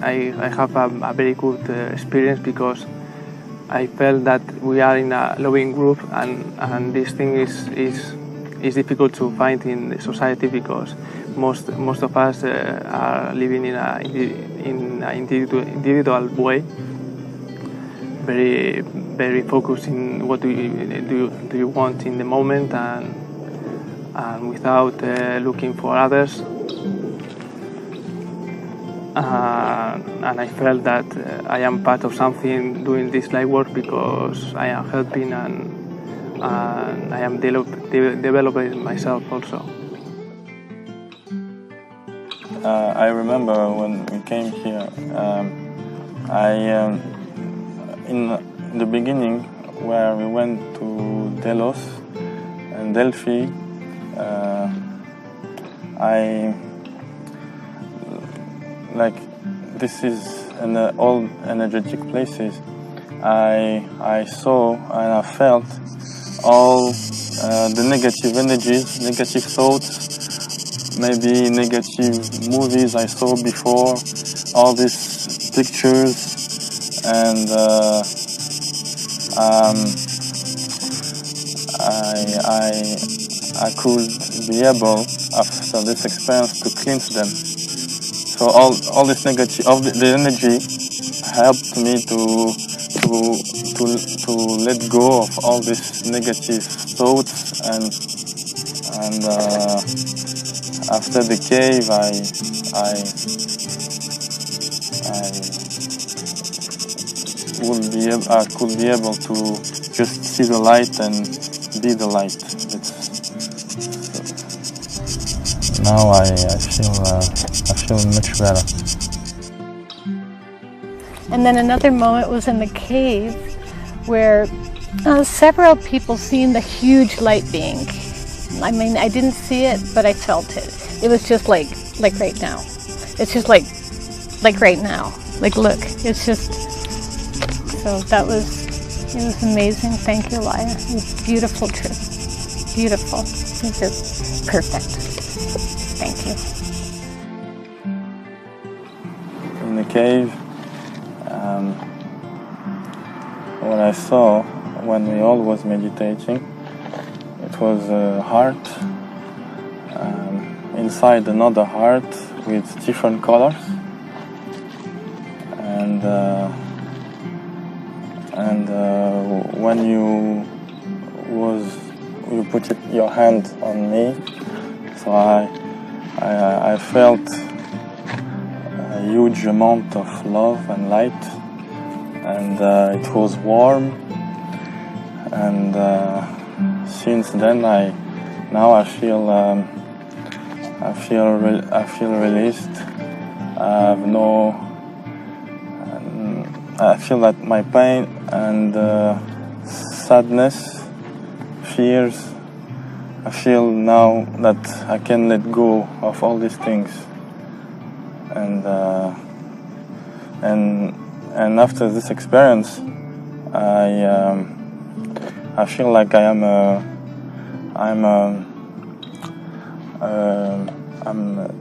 G: I have a very good experience, because I felt that we are in a loving group, and this thing is difficult to find in the society, because most of us are living in an individual way, very focused in what do you want in the moment, and without looking for others. And I felt that I am part of something doing this light work, because I am helping and I am developing myself also. I remember when we came here, in the beginning, where we went to Delos and Delphi, this is an all energetic places. I saw and I felt all the negative energies, negative thoughts, maybe negative movies I saw before, all these pictures, and I could be able, after this experience, to cleanse them. So all this negative, all the energy helped me to let go of all these negative thoughts, and after the cave, I could be able to just see the light and be the light. Now I feel much better.
E: And then another moment was in the cave where several people seen the huge light being. I mean, I didn't see it, but I felt it. It was just like right now. It's just like right now. Like, look, it's just, so it was amazing. Thank you, Alaje. It was a beautiful trip. Beautiful. It was just perfect. Thank you.
G: In the cave, what I saw when we all was meditating, it was a heart inside another heart with different colors, and when you put your hand on me, so I felt a huge amount of love and light, and it was warm, and since then I feel released. I feel that my pain and sadness, fears, I feel now that I can let go of all these things, and after this experience,
I: I feel like I'm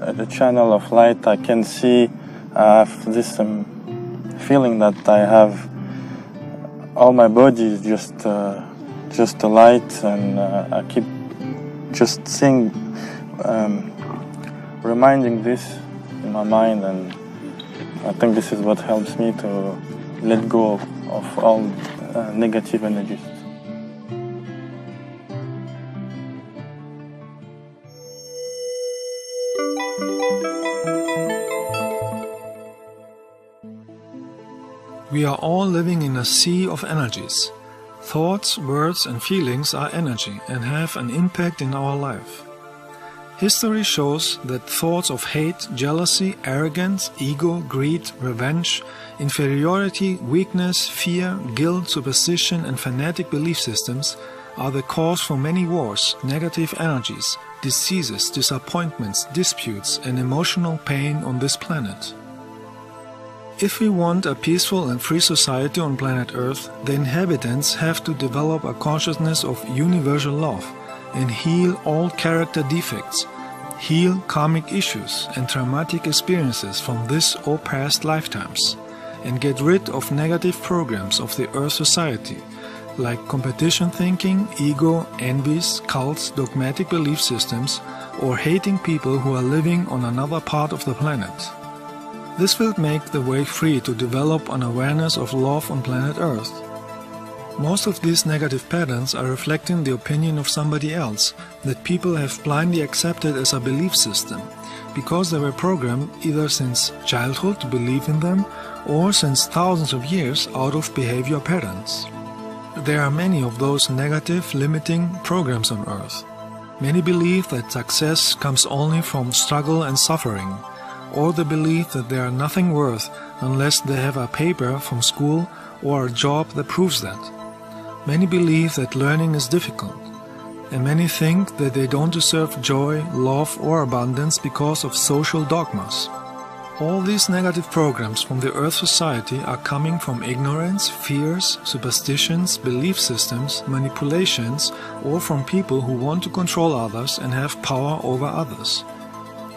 I: at the channel of light. I can see, I have this feeling that I have all my body is just a light, and I keep just seeing, reminding this in my mind, and I think this is what helps me to let go of all negative energies.
A: We are all living in a sea of energies. Thoughts, words and feelings are energy and have an impact in our life. History shows that thoughts of hate, jealousy, arrogance, ego, greed, revenge, inferiority, weakness, fear, guilt, superstition and fanatic belief systems are the cause for many wars, negative energies, diseases, disappointments, disputes and emotional pain on this planet. If we want a peaceful and free society on planet Earth, the inhabitants have to develop a consciousness of universal love and heal all character defects, heal karmic issues and traumatic experiences from this or past lifetimes, and get rid of negative programs of the Earth society, like competition thinking, ego, envies, cults, dogmatic belief systems, or hating people who are living on another part of the planet. This will make the way free to develop an awareness of love on planet Earth. Most of these negative patterns are reflecting the opinion of somebody else that people have blindly accepted as a belief system, because they were programmed either since childhood to believe in them or since thousands of years out of behavior patterns. There are many of those negative, limiting programs on Earth. Many believe that success comes only from struggle and suffering, or the belief that they are nothing worth unless they have a paper from school or a job that proves that. Many believe that learning is difficult, and many think that they don't deserve joy, love or abundance because of social dogmas. All these negative programs from the Earth society are coming from ignorance, fears, superstitions, belief systems, manipulations, or from people who want to control others and have power over others.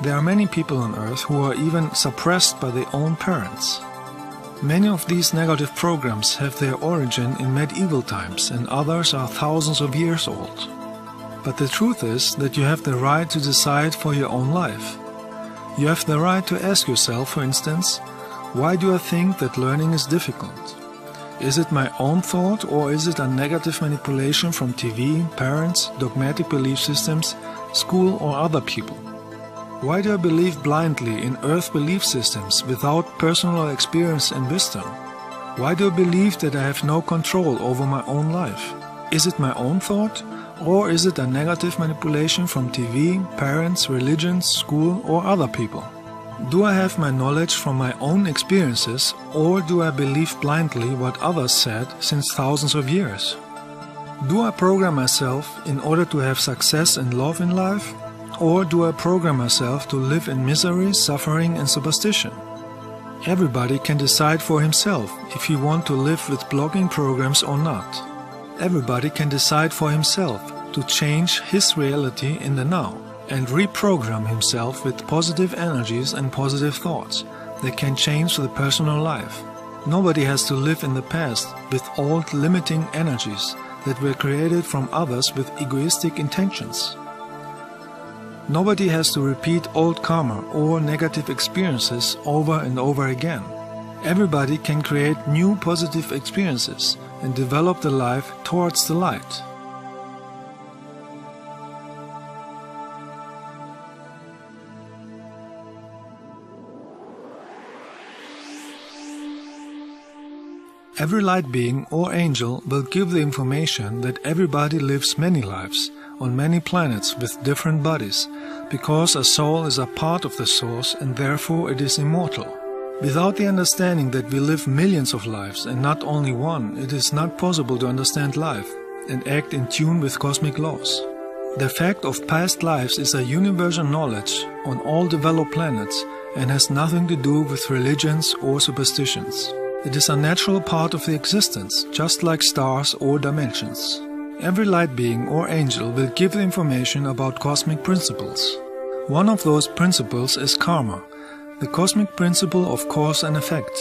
A: There are many people on Earth who are even suppressed by their own parents. Many of these negative programs have their origin in medieval times, and others are thousands of years old. But the truth is that you have the right to decide for your own life. You have the right to ask yourself, for instance, why do I think that learning is difficult? Is it my own thought, or is it a negative manipulation from TV, parents, dogmatic belief systems, school or other people? Why do I believe blindly in Earth belief systems without personal experience and wisdom? Why do I believe that I have no control over my own life? Is it my own thought, or is it a negative manipulation from TV, parents, religions, school or other people? Do I have my knowledge from my own experiences, or do I believe blindly what others said since thousands of years? Do I program myself in order to have success and love in life? Or do I program myself to live in misery, suffering and superstition? Everybody can decide for himself if he wants to live with blocking programs or not. Everybody can decide for himself to change his reality in the now and reprogram himself with positive energies and positive thoughts that can change the personal life. Nobody has to live in the past with old limiting energies that were created from others with egoistic intentions. Nobody has to repeat old karma or negative experiences over and over again. Everybody can create new positive experiences and develop the life towards the light. Every light being or angel will give the information that everybody lives many lives on many planets with different bodies, because a soul is a part of the source and therefore it is immortal. Without the understanding that we live millions of lives and not only one, it is not possible to understand life and act in tune with cosmic laws. The fact of past lives is a universal knowledge on all developed planets and has nothing to do with religions or superstitions. It is a natural part of the existence, just like stars or dimensions. Every light being or angel will give the information about cosmic principles. One of those principles is karma, the cosmic principle of cause and effect.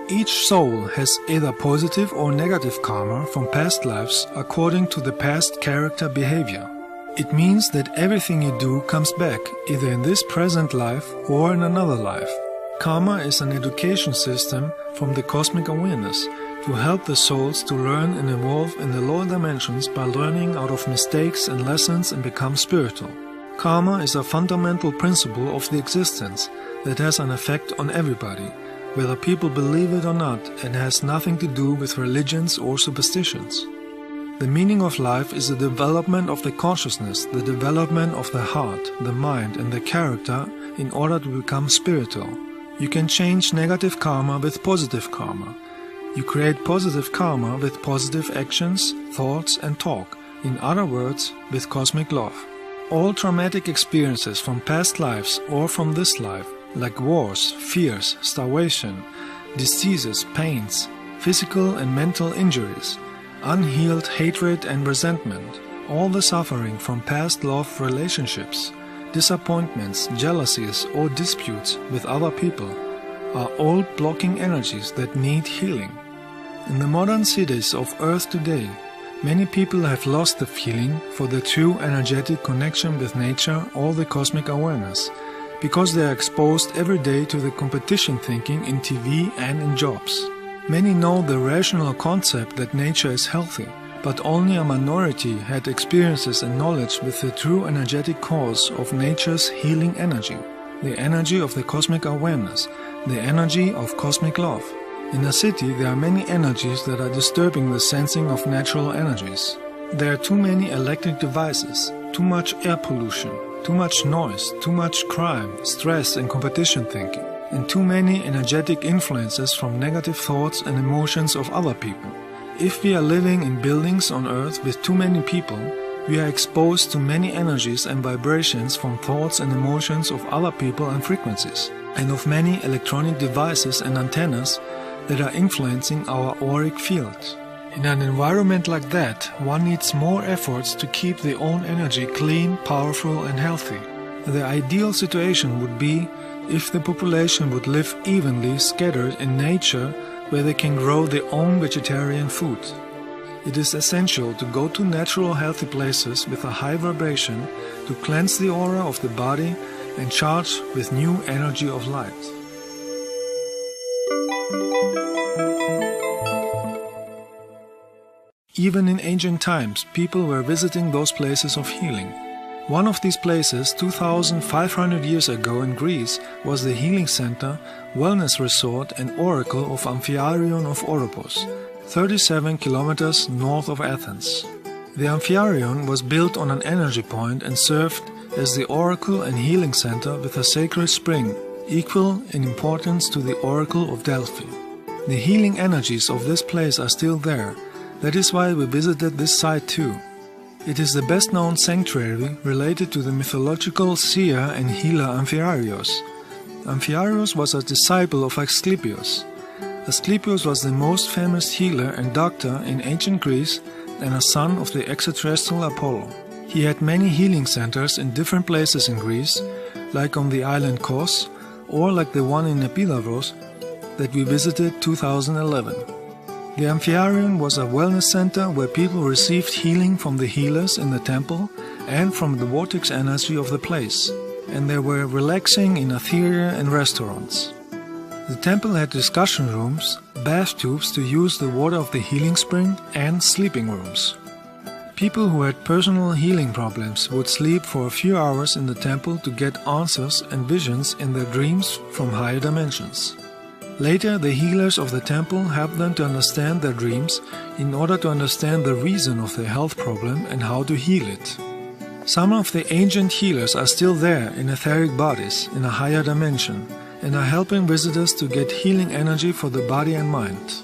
A: Each soul has either positive or negative karma from past lives according to the past character behavior. It means that everything you do comes back, either in this present life or in another life. Karma is an education system from the cosmic awareness to help the souls to learn and evolve in the lower dimensions by learning out of mistakes and lessons and become spiritual. Karma is a fundamental principle of the existence that has an effect on everybody, whether people believe it or not, and has nothing to do with religions or superstitions. The meaning of life is the development of the consciousness, the development of the heart, the mind and the character in order to become spiritual. You can change negative karma with positive karma. You create positive karma with positive actions, thoughts and talk, in other words, with cosmic love. All traumatic experiences from past lives or from this life, like wars, fears, starvation, diseases, pains, physical and mental injuries, unhealed hatred and resentment, all the suffering from past love relationships, disappointments, jealousies or disputes with other people, are all blocking energies that need healing. In the modern cities of Earth today, many people have lost the feeling for the true energetic connection with nature or the cosmic awareness, because they are exposed every day to the competition thinking in TV and in jobs. Many know the rational concept that nature is healthy, but only a minority had experiences and knowledge with the true energetic cause of nature's healing energy, the energy of the cosmic awareness, the energy of cosmic love. In a city, there are many energies that are disturbing the sensing of natural energies. There are too many electric devices, too much air pollution, too much noise, too much crime, stress and competition thinking, and too many energetic influences from negative thoughts and emotions of other people. If we are living in buildings on Earth with too many people, we are exposed to many energies and vibrations from thoughts and emotions of other people and frequencies, and of many electronic devices and antennas that are influencing our auric field. In an environment like that, one needs more efforts to keep their own energy clean, powerful and healthy. The ideal situation would be if the population would live evenly scattered in nature where they can grow their own vegetarian food. It is essential to go to natural healthy places with a high vibration to cleanse the aura of the body and charge with new energy of light. Even in ancient times, people were visiting those places of healing. One of these places, 2,500 years ago in Greece, was the healing center, wellness resort and oracle of Amphiarion of Oropos, 37 kilometers north of Athens. The Amphiarion was built on an energy point and served as the oracle and healing center with a sacred spring, equal in importance to the oracle of Delphi. The healing energies of this place are still there. That is why we visited this site too. It is the best known sanctuary related to the mythological seer and healer Amphiarios. Amphiarios was a disciple of Asclepius. Asclepius was the most famous healer and doctor in ancient Greece and a son of the extraterrestrial Apollo. He had many healing centers in different places in Greece, like on the island Kos, or like the one in Epidavros that we visited 2011. The Amphiarion was a wellness center where people received healing from the healers in the temple and from the vortex energy of the place, and they were relaxing in atheria and restaurants. The temple had discussion rooms, bath tubes to use the water of the healing spring, and sleeping rooms. People who had personal healing problems would sleep for a few hours in the temple to get answers and visions in their dreams from higher dimensions. Later, the healers of the temple helped them to understand their dreams in order to understand the reason of their health problem and how to heal it. Some of the ancient healers are still there in etheric bodies in a higher dimension and are helping visitors to get healing energy for the body and mind.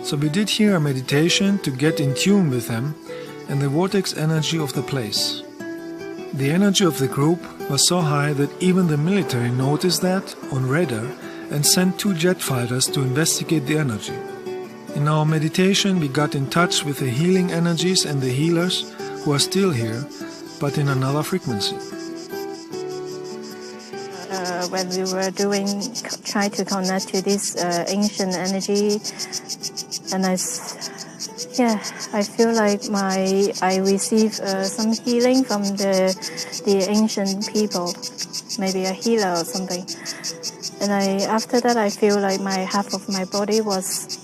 A: So we did here a meditation to get in tune with them and the vortex energy of the place. The energy of the group was so high that even the military noticed that on radar and sent 2 jet fighters to investigate the energy. In our meditation, we got in touch with the healing energies and the healers who are still here, but in another frequency.
C: When we were trying to connect to this ancient energy, and I feel like I receive some healing from the ancient people, maybe a healer or something. And after that, I feel like half of my body was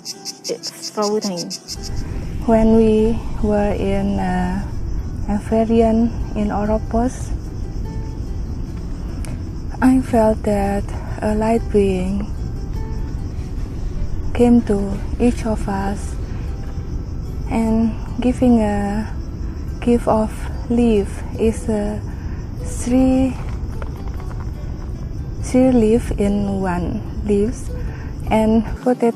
C: floating.
H: When we were in Persian in Oropos, I felt that a light being came to each of us and giving a gift of leaf is three leaf in one leaves and put it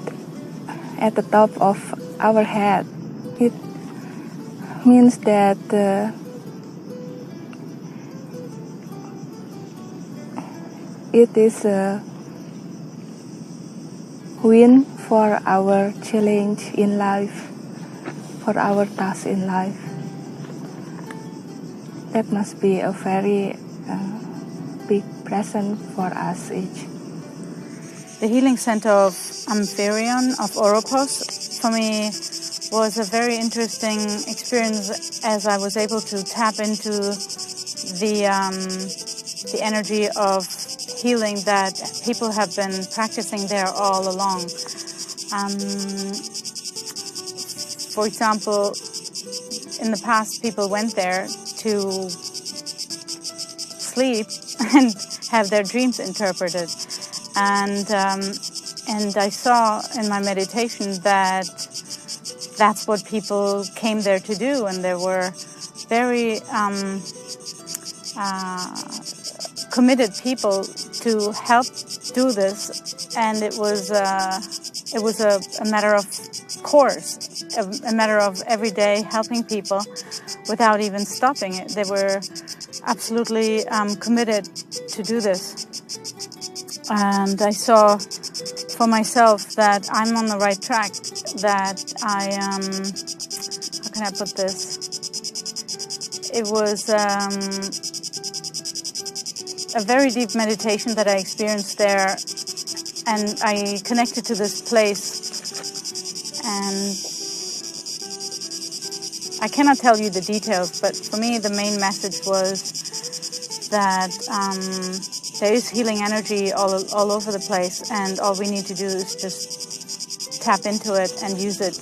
H: at the top of our head. It means that it is a win for our challenge in life, for our task in life. That must be a very big present for us each.
D: The healing center of Amphitryon of Oropos, for me, was a very interesting experience as I was able to tap into the energy of healing that people have been practicing there all along. For example, in the past, people went there to sleep and have their dreams interpreted. And I saw in my meditation that that's what people came there to do, and there were very committed people to help do this, and it was a matter of course, a matter of every day helping people without even stopping it. They were absolutely committed to do this. And I saw for myself that I'm on the right track, that I am, how can I put this? It was a very deep meditation that I experienced there, and I connected to this place, and I cannot tell you the details, but for me the main message was that there is healing energy all over the place, and all we need to do is just tap into it and use it.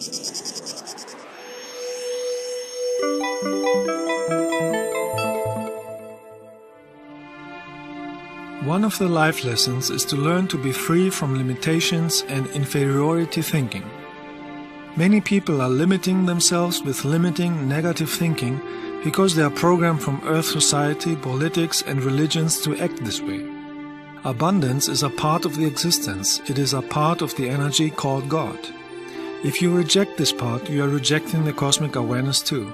A: One of the life lessons is to learn to be free from limitations and inferiority thinking. Many people are limiting themselves with limiting negative thinking because they are programmed from Earth society, politics and religions to act this way. Abundance is a part of the existence. It is a part of the energy called God. If you reject this part, you are rejecting the cosmic awareness too.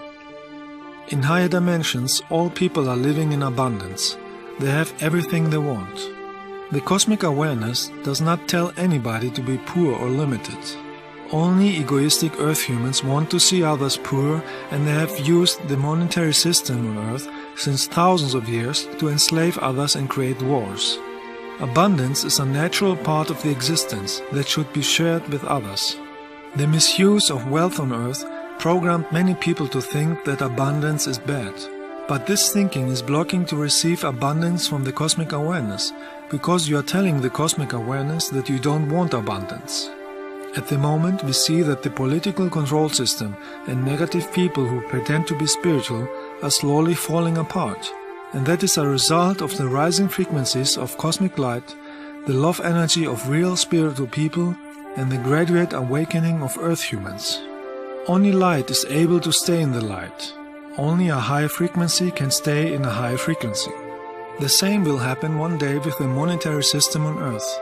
A: In higher dimensions, all people are living in abundance. They have everything they want. The cosmic awareness does not tell anybody to be poor or limited. Only egoistic Earth humans want to see others poor, and they have used the monetary system on Earth since thousands of years to enslave others and create wars. Abundance is a natural part of the existence that should be shared with others. The misuse of wealth on Earth programmed many people to think that abundance is bad. But this thinking is blocking to receive abundance from the cosmic awareness, because you are telling the cosmic awareness that you don't want abundance. At the moment, we see that the political control system and negative people who pretend to be spiritual are slowly falling apart, and that is a result of the rising frequencies of cosmic light, the love energy of real spiritual people, and the graduate awakening of Earth humans. Only light is able to stay in the light. Only a high frequency can stay in a high frequency. The same will happen one day with the monetary system on Earth.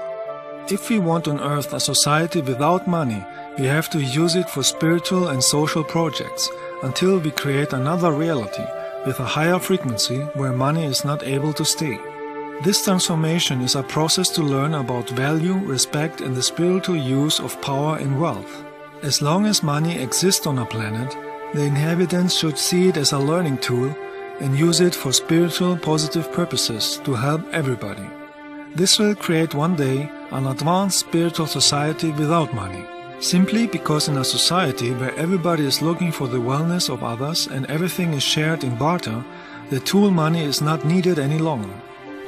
A: If we want on Earth a society without money, we have to use it for spiritual and social projects until we create another reality with a higher frequency where money is not able to stay. This transformation is a process to learn about value, respect and the spiritual use of power and wealth. As long as money exists on a planet, the inhabitants should see it as a learning tool and use it for spiritual positive purposes to help everybody. This will create one day an advanced spiritual society without money, simply because in a society where everybody is looking for the wellness of others and everything is shared in barter, the tool money is not needed any longer.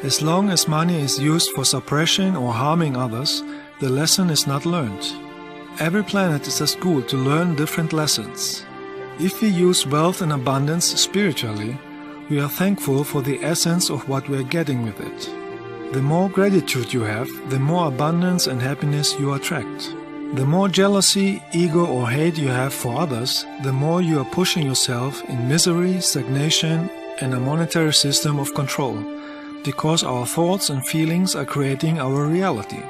A: As long as money is used for suppression or harming others, the lesson is not learned. Every planet is a school to learn different lessons. If we use wealth and abundance spiritually, we are thankful for the essence of what we are getting with it. The more gratitude you have, the more abundance and happiness you attract. The more jealousy, ego or hate you have for others, the more you are pushing yourself in misery, stagnation and a monetary system of control, because our thoughts and feelings are creating our reality.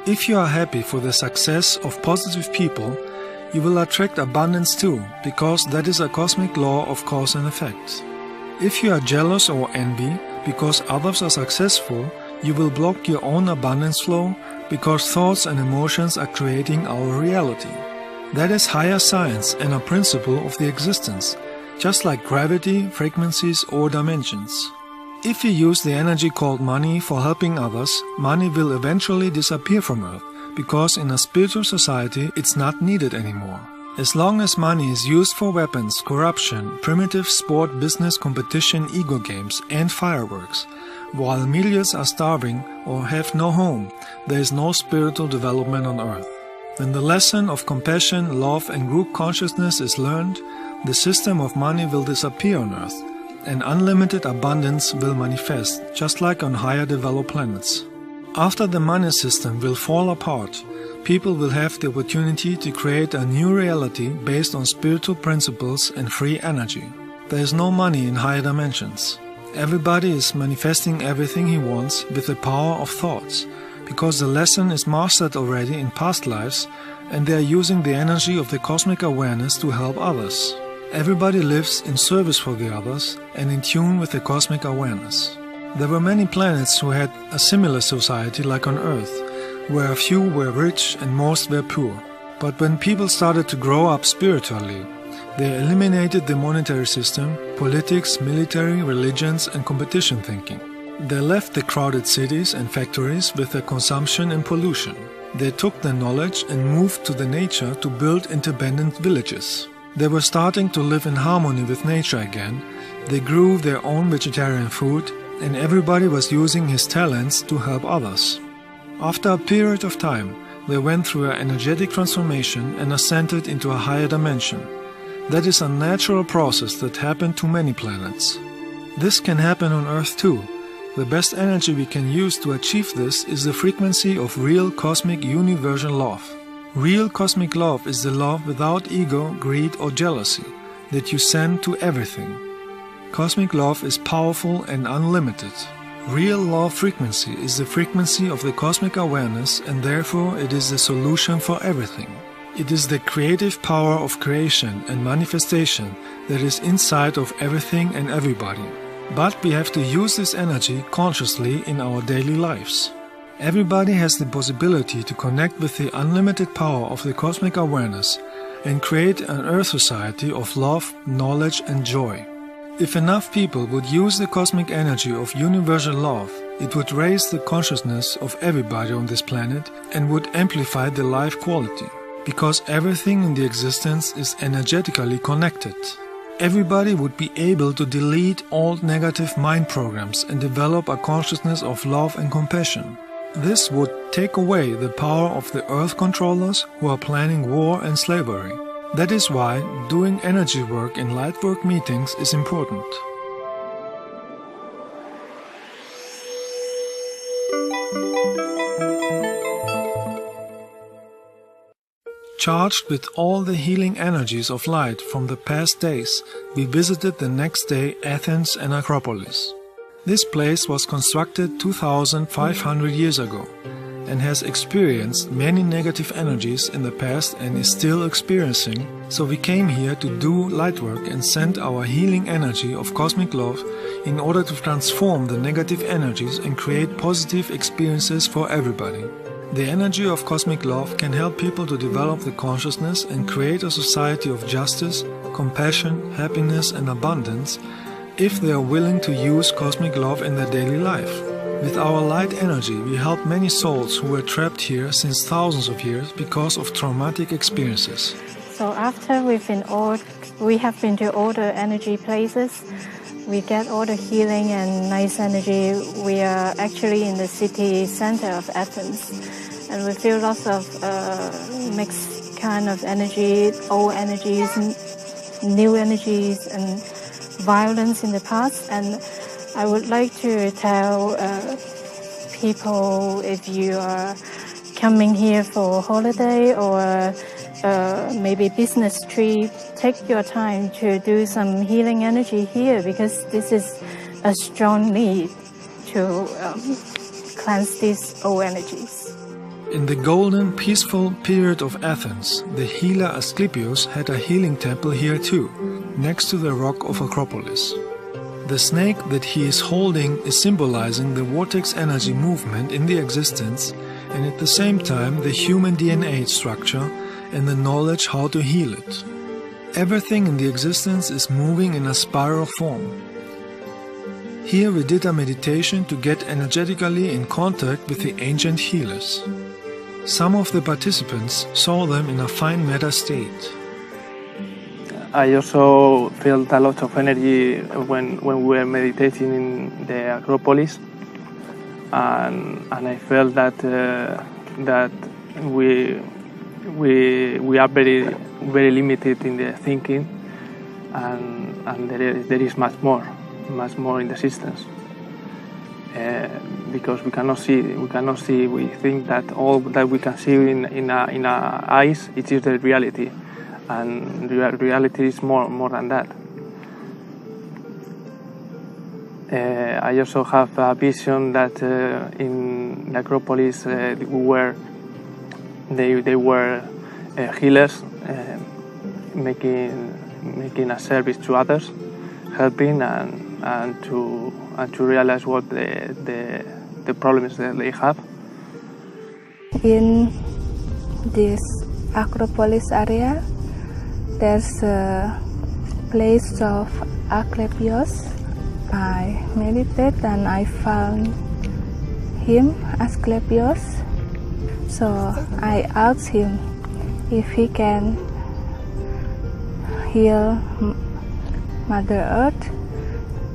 A: If you are happy for the success of positive people, you will attract abundance too, because that is a cosmic law of cause and effect. If you are jealous or envy because others are successful, you will block your own abundance flow, because thoughts and emotions are creating our reality. That is higher science and a principle of the existence, just like gravity, frequencies or dimensions. If you use the energy called money for helping others, money will eventually disappear from Earth, because in a spiritual society it's not needed anymore. As long as money is used for weapons, corruption, primitive sport, business, competition, ego games and fireworks, while millions are starving or have no home, there is no spiritual development on Earth. When the lesson of compassion, love and group consciousness is learned, the system of money will disappear on Earth, and unlimited abundance will manifest, just like on higher developed planets. After the money system will fall apart, people will have the opportunity to create a new reality based on spiritual principles and free energy. There is no money in higher dimensions. Everybody is manifesting everything he wants with the power of thoughts, because the lesson is mastered already in past lives and they are using the energy of the cosmic awareness to help others. Everybody lives in service for the others and in tune with the cosmic awareness. There were many planets who had a similar society like on Earth, where a few were rich and most were poor. But when people started to grow up spiritually, they eliminated the monetary system, politics, military, religions and competition thinking. They left the crowded cities and factories with their consumption and pollution. They took their knowledge and moved to the nature to build independent villages. They were starting to live in harmony with nature again. They grew their own vegetarian food, and everybody was using his talents to help others. After a period of time, they went through an energetic transformation and ascended into a higher dimension. That is a natural process that happened to many planets. This can happen on Earth too. The best energy we can use to achieve this is the frequency of real cosmic universal love. Real cosmic love is the love without ego, greed or jealousy that you send to everything. Cosmic love is powerful and unlimited. Real love frequency is the frequency of the cosmic awareness, and therefore it is the solution for everything. It is the creative power of creation and manifestation that is inside of everything and everybody. But we have to use this energy consciously in our daily lives. Everybody has the possibility to connect with the unlimited power of the cosmic awareness and create an Earth society of love, knowledge and joy. If enough people would use the cosmic energy of universal love, it would raise the consciousness of everybody on this planet and would amplify the life quality, because everything in the existence is energetically connected. Everybody would be able to delete all negative mind programs and develop a consciousness of love and compassion. This would take away the power of the Earth controllers who are planning war and slavery. That is why doing energy work in lightwork meetings is important. Charged with all the healing energies of light from the past days, we visited the next day Athens and Acropolis. This place was constructed 2,500 years ago and has experienced many negative energies in the past and is still experiencing, so we came here to do light work and send our healing energy of cosmic love in order to transform the negative energies and create positive experiences for everybody. The energy of cosmic love can help people to develop the consciousness and create a society of justice, compassion, happiness and abundance if they are willing to use cosmic love in their daily life. With our light energy, we help many souls who were trapped here since thousands of years because of traumatic experiences.
C: So after we have been to all the energy places, we get all the healing and nice energy. We are actually in the city center of Athens, and we feel lots of mixed kind of energy, old energies, new energies, and violence in the past. And I would like to tell people, if you are coming here for holiday or maybe business trip, take your time to do some healing energy here, because this is a strong need to cleanse these old energies.
A: In the golden, peaceful period of Athens, the healer Asclepius had a healing temple here too, next to the rock of Acropolis. The snake that he is holding is symbolizing the vortex energy movement in the existence, and at the same time the human DNA structure and the knowledge how to heal it. Everything in the existence is moving in a spiral form. Here we did a meditation to get energetically in contact with the ancient healers. Some of the participants saw them in a fine meta state.
G: I also felt a lot of energy when we were meditating in the Acropolis, and I felt that we are very limited in the thinking, and there is much more in the existence, because we cannot see. We think that all that we can see in our eyes, it is the reality, and reality is more than that. I also have a vision that in the Acropolis they were healers, making a service to others, helping and to realize what the problems that they have.
H: In this Acropolis area, there's a place of Asclepius. I meditated and I found him, Asclepius. So I asked him if he can heal Mother Earth,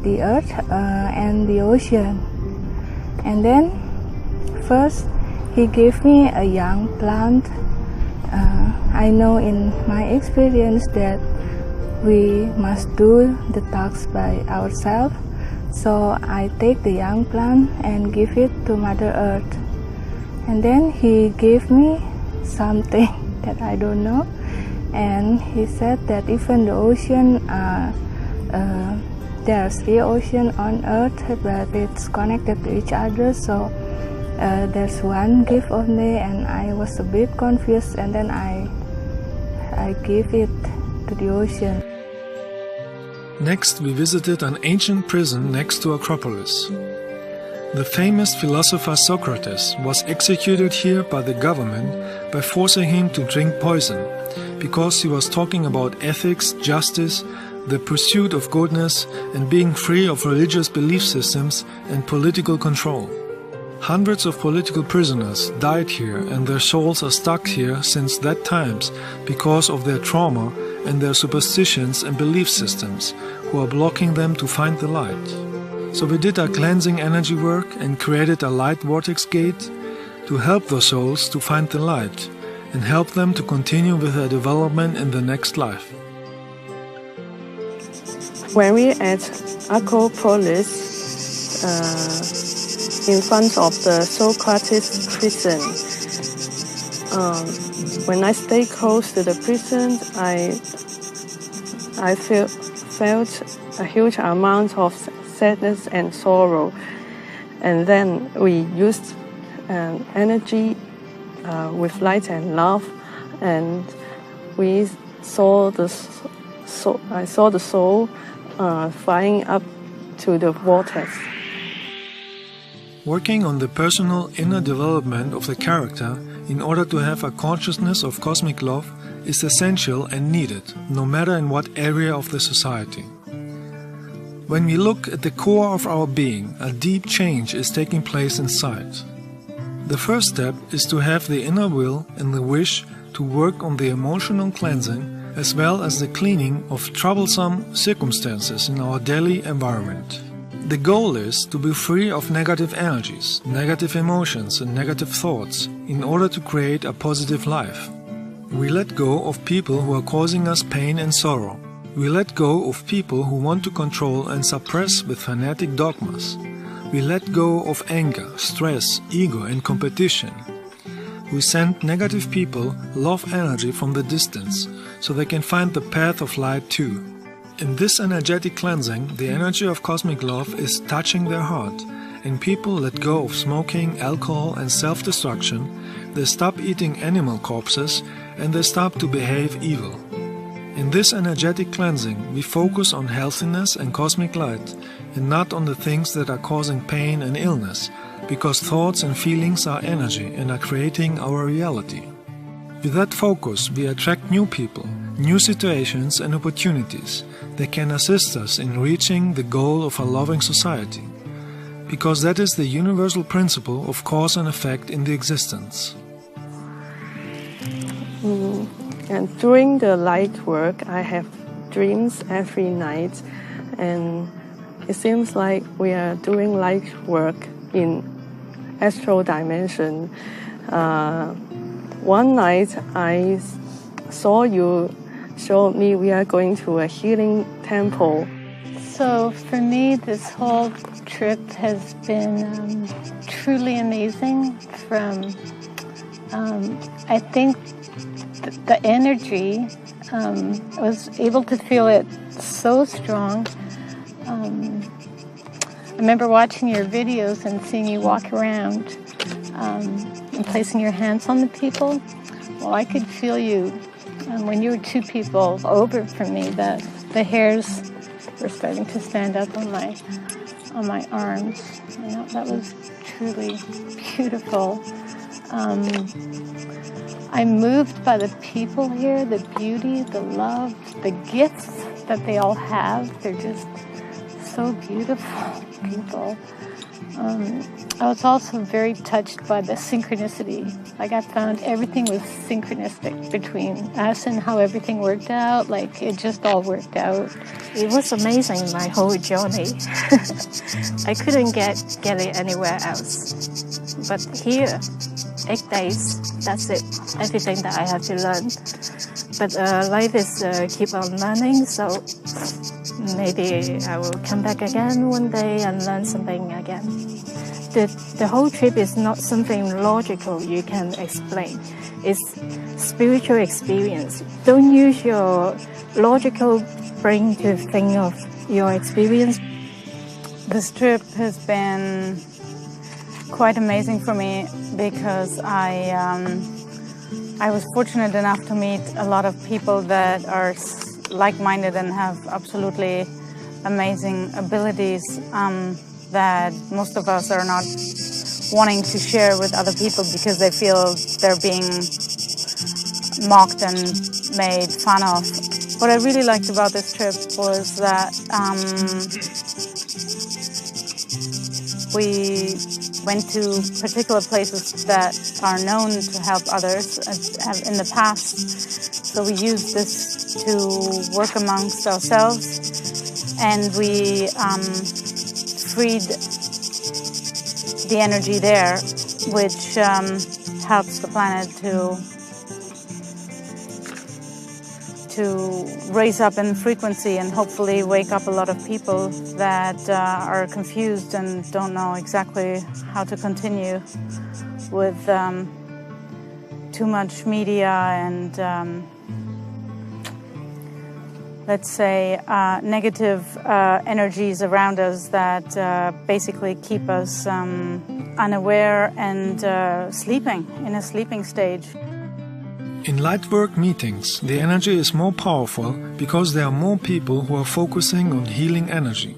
H: the earth and the ocean. And then first he gave me a young plant. I know in my experience that we must do the task by ourselves. So I take the young plant and give it to Mother Earth. And then he gave me something that I don't know. And he said that even the ocean, there's 3 oceans on Earth, but it's connected to each other. So there's one gift only, and I was a bit confused. And then I gave it to the ocean.
A: Next, we visited an ancient prison next to Acropolis. The famous philosopher Socrates was executed here by the government by forcing him to drink poison, because he was talking about ethics, justice, the pursuit of goodness, and being free of religious belief systems and political control. Hundreds of political prisoners died here, and their souls are stuck here since that times because of their trauma and their superstitions and belief systems, who are blocking them to find the light. So we did a cleansing energy work and created a light vortex gate to help those souls to find the light and help them to continue with their development in the next life.
B: When we at Acropolis, in front of the Socrates prison, when I stay close to the prison, I felt a huge amount of sadness and sorrow. And then we used energy with light and love, and we saw I saw the soul flying up to the vortex.
A: Working on the personal inner development of the character in order to have a consciousness of cosmic love is essential and needed, no matter in what area of the society. When we look at the core of our being, a deep change is taking place inside. The first step is to have the inner will and the wish to work on the emotional cleansing as well as the cleaning of troublesome circumstances in our daily environment. The goal is to be free of negative energies, negative emotions and negative thoughts in order to create a positive life. We let go of people who are causing us pain and sorrow. We let go of people who want to control and suppress with fanatic dogmas. We let go of anger, stress, ego and competition. We send negative people love energy from the distance so they can find the path of light too. In this energetic cleansing, the energy of cosmic love is touching their heart, and people let go of smoking, alcohol and self-destruction, they stop eating animal corpses, and they stop to behave evil. In this energetic cleansing, we focus on healthiness and cosmic light, and not on the things that are causing pain and illness, because thoughts and feelings are energy and are creating our reality. With that focus, we attract new people, new situations and opportunities that can assist us in reaching the goal of a loving society, because that is the universal principle of cause and effect in the existence.
B: And during the light work, I have dreams every night, and it seems like we are doing light work in astral dimension. One night I saw you showed me we are going to a healing temple.
E: So for me, this whole trip has been truly amazing. From I think the energy, I was able to feel it so strong. I remember watching your videos and seeing you walk around and placing your hands on the people. Well, I could feel you when you were two people over from me, that the hairs were starting to stand up on my arms. And that was truly beautiful. I'm moved by the people here, the beauty, the love, the gifts that they all have. They're just so beautiful people. I was also very touched by the synchronicity. Like, I found everything was synchronistic between us and how everything worked out. Like, it just all worked out.
C: It was amazing, my whole journey. I couldn't get it anywhere else. But here, 8 days, that's it. Everything that I have to learn. But life is keep on learning, so maybe I will come back again one day and learn something again. The whole trip is not something logical you can explain. It's spiritual experience. Don't use your logical brain to think of your experience.
D: This trip has been quite amazing for me because I was fortunate enough to meet a lot of people that are like-minded and have absolutely amazing abilities that most of us are not wanting to share with other people because they feel they're being mocked and made fun of. What I really liked about this trip was that we went to particular places that are known to help others, have in the past. So we used this to work amongst ourselves, and we freed the energy there, which helps the planet to raise up in frequency and hopefully wake up a lot of people that are confused and don't know exactly how to continue with too much media and let's say negative energies around us that basically keep us unaware and sleeping, in a sleeping stage.
A: In Lightwork meetings, the energy is more powerful because there are more people who are focusing on healing energy.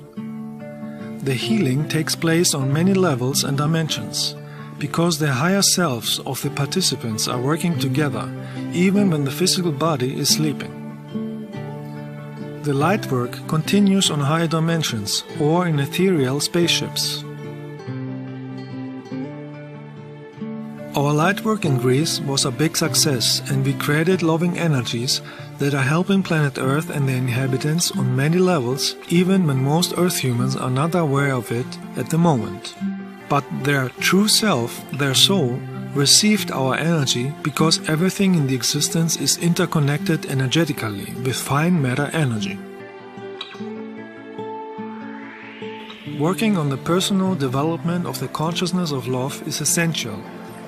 A: The healing takes place on many levels and dimensions, because the higher selves of the participants are working together, even when the physical body is sleeping. The light work continues on higher dimensions or in ethereal spaceships. Our light work in Greece was a big success, and we created loving energies that are helping planet Earth and the inhabitants on many levels, even when most Earth humans are not aware of it at the moment. But their true self, their soul, received our energy because everything in the existence is interconnected energetically with fine matter energy. Working on the personal development of the consciousness of love is essential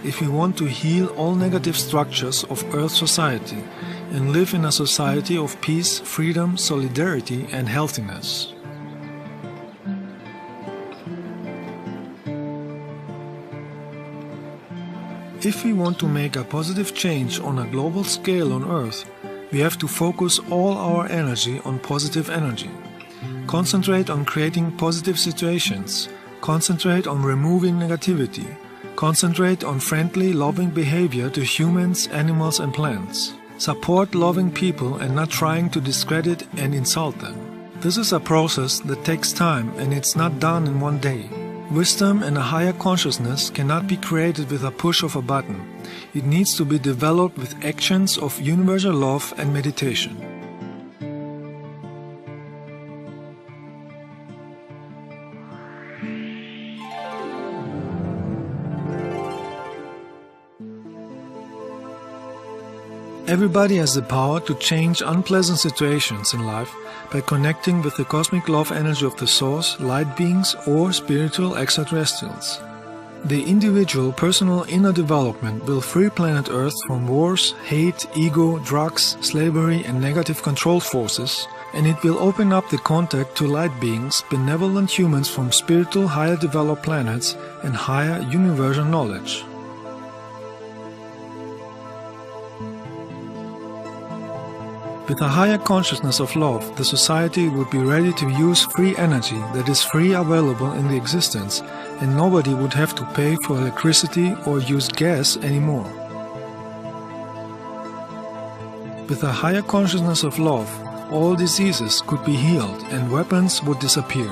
A: if we want to heal all negative structures of Earth society and live in a society of peace, freedom, solidarity and healthiness. If we want to make a positive change on a global scale on Earth, we have to focus all our energy on positive energy. Concentrate on creating positive situations. Concentrate on removing negativity. Concentrate on friendly, loving behavior to humans, animals and plants. Support loving people and not trying to discredit and insult them. This is a process that takes time and it's not done in one day. Wisdom and a higher consciousness cannot be created with a push of a button. It needs to be developed with actions of universal love and meditation. Everybody has the power to change unpleasant situations in life by connecting with the cosmic love energy of the source, light beings or spiritual extraterrestrials. The individual personal inner development will free planet Earth from wars, hate, ego, drugs, slavery and negative control forces, and it will open up the contact to light beings, benevolent humans from spiritual higher developed planets and higher universal knowledge. With a higher consciousness of love, the society would be ready to use free energy that is free available in the existence, and nobody would have to pay for electricity or use gas anymore. With a higher consciousness of love, all diseases could be healed and weapons would disappear.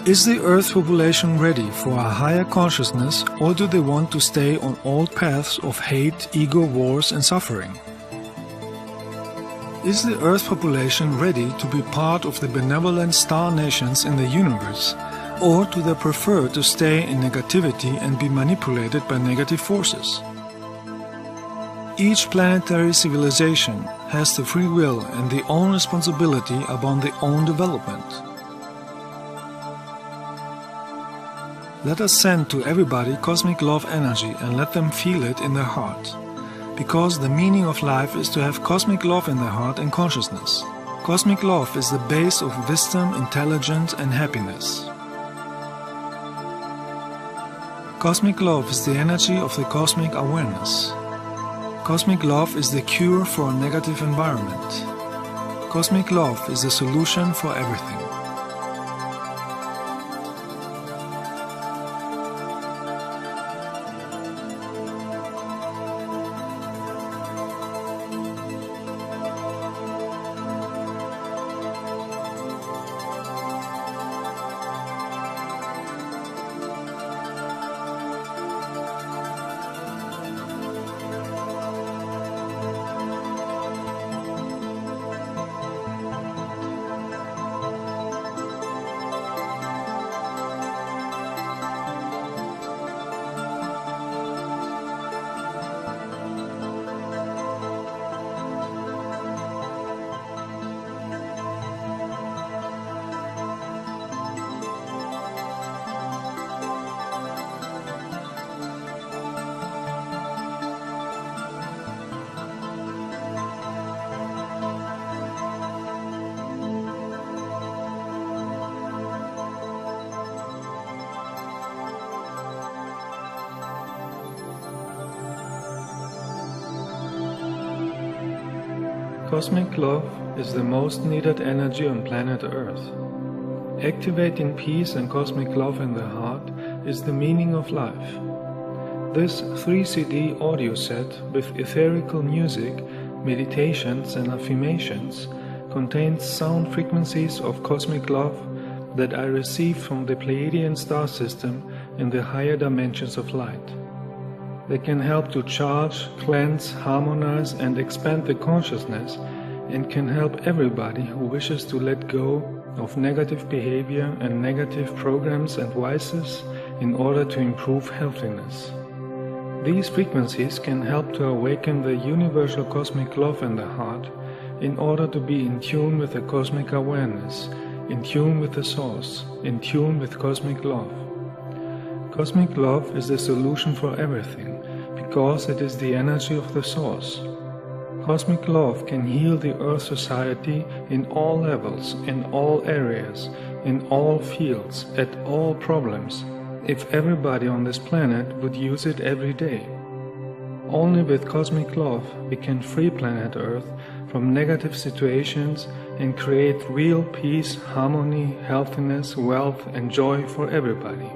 A: Is the Earth population ready for a higher consciousness, or do they want to stay on old paths of hate, ego, wars and suffering? Is the Earth population ready to be part of the benevolent star nations in the universe, or do they prefer to stay in negativity and be manipulated by negative forces? Each planetary civilization has the free will and the own responsibility about their own development. Let us send to everybody cosmic love energy and let them feel it in their heart. Because the meaning of life is to have cosmic love in their heart and consciousness. Cosmic love is the base of wisdom, intelligence and happiness. Cosmic love is the energy of the cosmic awareness. Cosmic love is the cure for a negative environment. Cosmic love is the solution for everything. Cosmic love is the most needed energy on planet Earth. Activating peace and cosmic love in the heart is the meaning of life. This 3-CD audio set with etherical music, meditations and affirmations contains sound frequencies of cosmic love that I received from the Pleiadian star system in the higher dimensions of light. They can help to charge, cleanse, harmonize and expand the consciousness, and can help everybody who wishes to let go of negative behavior and negative programs and vices in order to improve healthiness. These frequencies can help to awaken the universal cosmic love in the heart in order to be in tune with the cosmic awareness, in tune with the source, in tune with cosmic love. Cosmic love is the solution for everything, because it is the energy of the source. Cosmic love can heal the Earth society in all levels, in all areas, in all fields, at all problems, if everybody on this planet would use it every day. Only with cosmic love we can free planet Earth from negative situations and create real peace, harmony, healthiness, wealth and joy for everybody.